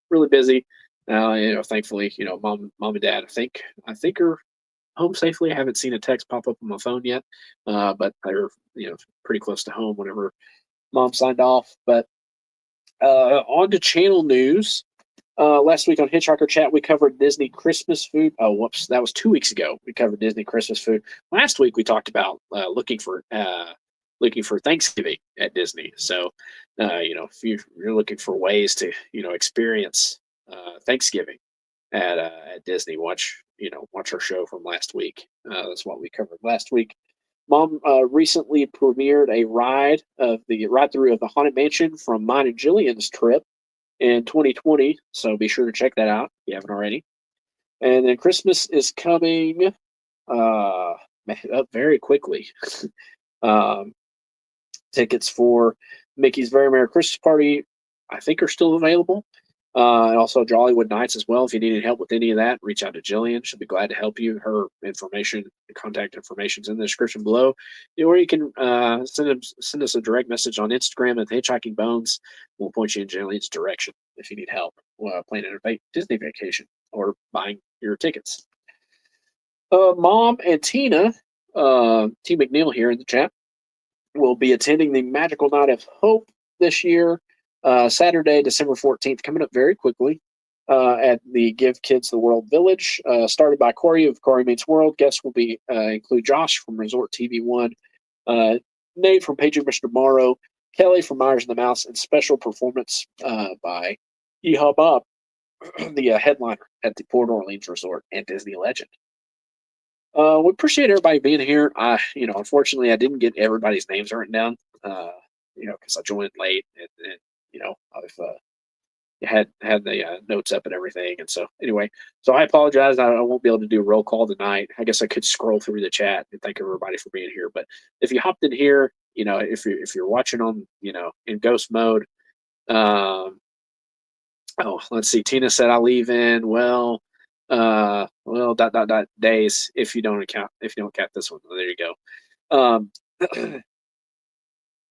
really busy. Thankfully, mom and dad, I think are home safely. I haven't seen a text pop up on my phone yet, but they're pretty close to home whenever Mom signed off. But on to channel news. Last week on Hitchhiker Chat, we covered Disney Christmas food. Oh, whoops, that was 2 weeks ago. We covered Disney Christmas food. Last week we talked about looking for Thanksgiving at Disney. So, if you're looking for ways to experience Thanksgiving at Disney, watch our show from last week. That's what we covered last week. Mom recently premiered a ride through of the Haunted Mansion from mine and Jillian's trip in 2020. So be sure to check that out if you haven't already. And then Christmas is coming up very quickly. Tickets for Mickey's Very Merry Christmas Party, I think, are still available. And also Jollywood Nights as well. If you need any help with any of that, reach out to Jillian. She'll be glad to help you. Her contact information is in the description below. Or you can send us a direct message on Instagram at Hitchhiking Bones. We'll point you in Jillian's direction if you need help planning a Disney vacation or buying your tickets. Mom and Tina, T. McNeil here in the chat, will be attending the Magical Night of Hope this year. Saturday, December 14th, coming up very quickly at the Give Kids the World Village, started by Corey of Corey Meets World. Guests will include Josh from Resort TV One, Nate from Paging Mr. Morrow, Kelly from Myers and the Mouse, and special performance by Yeehaw Bob, the headliner at the Port Orleans Resort and Disney Legend. We appreciate everybody being here. Unfortunately, I didn't get everybody's names written down, because I joined late and I've had the notes up and everything. And so anyway, I apologize. I won't be able to do a roll call tonight. I guess I could scroll through the chat and thank everybody for being here. But if you hopped in here, if you're watching on, in ghost mode, let's see. Tina said I'll leave in days if you don't count this one. There you go.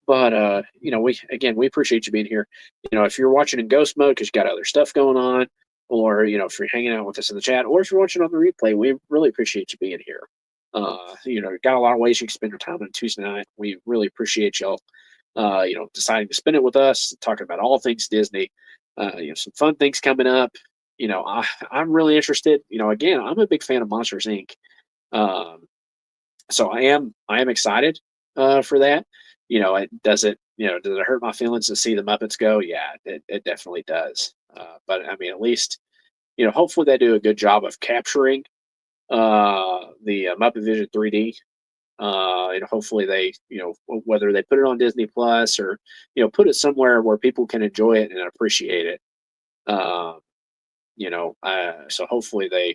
But we appreciate you being here. If you're watching in ghost mode because you got other stuff going on, or if you're hanging out with us in the chat, or if you're watching on the replay, we really appreciate you being here. Got a lot of ways you can spend your time on Tuesday night. We really appreciate y'all, deciding to spend it with us, talking about all things Disney. Some fun things coming up. I'm really interested. Again, I'm a big fan of Monsters Inc. So I am excited for that. Does it hurt my feelings to see the Muppets go? Yeah, it definitely does. But I mean, at least, hopefully they do a good job of capturing the Muppet Vision 3D And hopefully they, whether they put it on Disney Plus or, put it somewhere where people can enjoy it and appreciate it. So hopefully they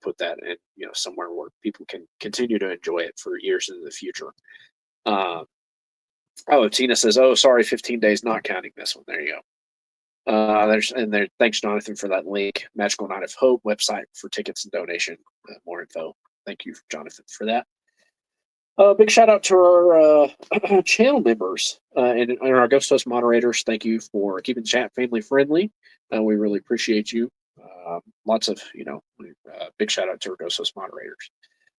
put that in, somewhere where people can continue to enjoy it for years into the future. Oh, Tina says, "Oh, sorry, 15 days not counting this one." There you go. Thanks, Jonathan, for that link. Magical Night of Hope website for tickets and donation. More info. Thank you, Jonathan, for that. Big shout out to our channel members and our Ghost Host moderators. Thank you for keeping the chat family friendly. We really appreciate you. Lots of, big shout out to our Ghost Host moderators.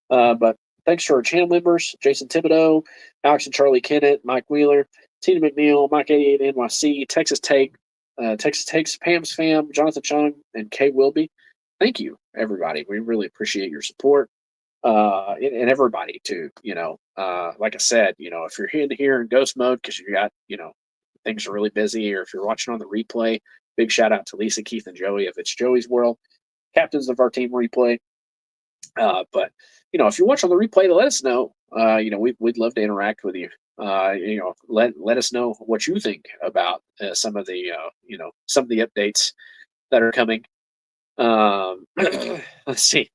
But thanks to our channel members, Jason Thibodeau, Alex and Charlie Kennett, Mike Wheeler, Tina McNeil, Mike 88 NYC, Texas Takes, Pam's Fam, Jonathan Chung, and Kay Wilby. Thank you, everybody. We really appreciate your support. And everybody too, like I said, if you're here in ghost mode because you got, things are really busy, or if you're watching on the replay, big shout out to Lisa, Keith, and Joey of It's Joey's World, captains of our team replay. But if you watch on the replay, let us know. We'd love to interact with you. Let us know what you think about some of the updates that are coming. Let's see.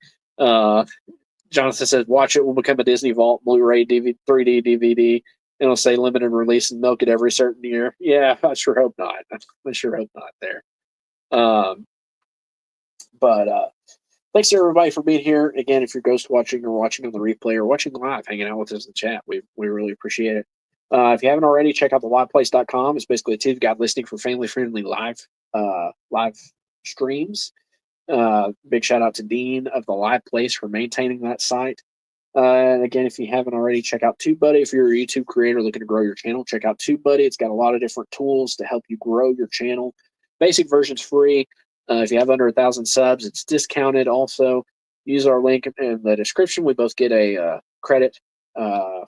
Jonathan says, "Watch it will become a Disney Vault Blu-ray 3D DVD, and it'll say limited release and milk it every certain year." Yeah, I sure hope not. I sure hope not there. But thanks to everybody for being here. Again, if you're ghost watching or watching on the replay or watching live, hanging out with us in the chat, we really appreciate it. If you haven't already, check out theliveplace.com. It's basically a TV guide listing for family-friendly live streams. Big shout out to Dean of the Live Place for maintaining that site. And again, if you haven't already, check out TubeBuddy. If you're a YouTube creator looking to grow your channel, check out TubeBuddy. It's got a lot of different tools to help you grow your channel. Basic version's free. If you have under 1,000 subs, it's discounted. Also, use our link in the description. We both get a credit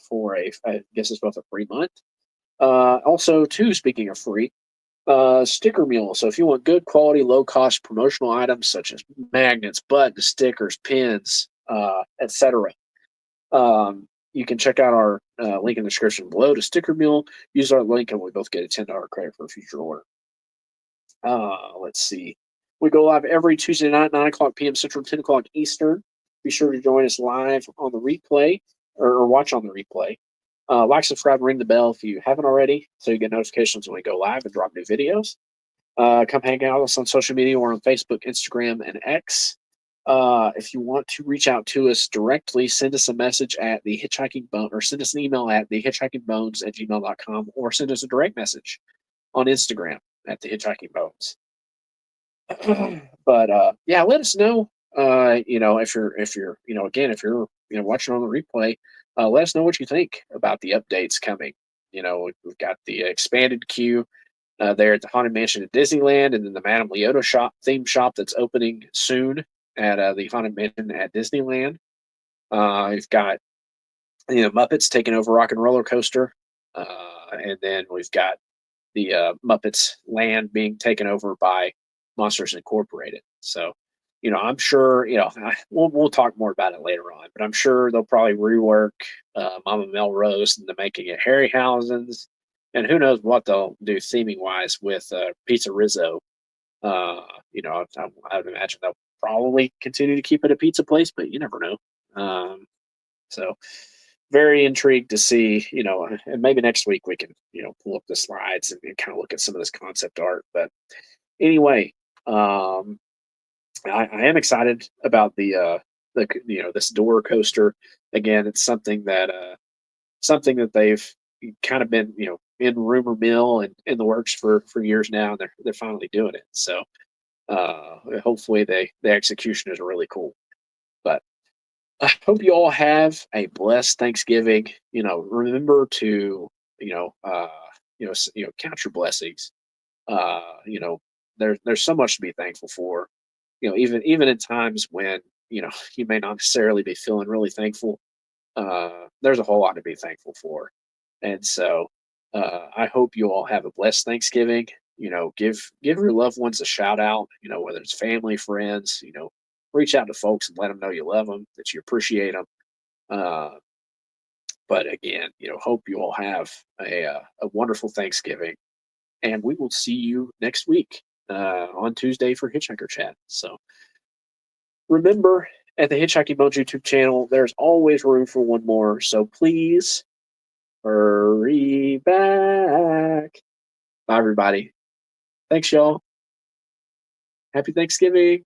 for I guess it's both a free month. Also, too, speaking of free, Stickermule. So if you want good quality, low cost promotional items such as magnets, buttons, stickers, pins, etc., you can check out our link in the description below to Stickermule. Use our link and we both get a $10 credit for a future order. Let's see. We go live every Tuesday night, 9 o'clock p.m. Central, 10 o'clock Eastern. Be sure to join us live on the replay or watch on the replay. Like, subscribe, and ring the bell if you haven't already, so you get notifications when we go live and drop new videos. Come hang out with us on social media. We're on Facebook, Instagram, and X. If you want to reach out to us directly, send us a message at the Hitchhiking Bone, or send us an email at thehitchhikingbones@gmail.com, or send us a direct message on Instagram at the Hitchhiking Bones. But yeah, let us know. If you're again, if you're watching on the replay, let us know what you think about the updates coming. We've got the expanded queue there at the Haunted Mansion at Disneyland, and then the Madame Leota theme shop that's opening soon at the Haunted Mansion at Disneyland. We've got Muppets taking over Rock and Roller Coaster, and then we've got the Muppets Land being taken over by Monsters Incorporated. So, I'm sure, we'll talk more about it later on, but I'm sure they'll probably rework Mama Melrose into making it Harryhausen's, and who knows what they'll do theming wise with Pizza Rizzo. I would imagine they'll probably continue to keep it a pizza place, but you never know. So very intrigued to see, and maybe next week we can, pull up the slides and kind of look at some of this concept art. But anyway, I am excited about the this door coaster. Again, it's something that they've kind of been, in rumor mill and in the works for years now, and they're finally doing it. So hopefully the execution is really cool. But I hope you all have a blessed Thanksgiving. Remember to count your blessings. There's so much to be thankful for. Even in times when you may not necessarily be feeling really thankful. There's a whole lot to be thankful for, and so I hope you all have a blessed Thanksgiving. Give your loved ones a shout out. Whether it's family, friends. Reach out to folks and let them know you love them, that you appreciate them. But again, hope you all have a wonderful Thanksgiving, and we will see you next week on Tuesday for Hitchhiker Chat. So remember, at the Hitchhiking Bones YouTube channel, there's always room for one more. So please hurry back. Bye, everybody. Thanks, y'all. Happy Thanksgiving.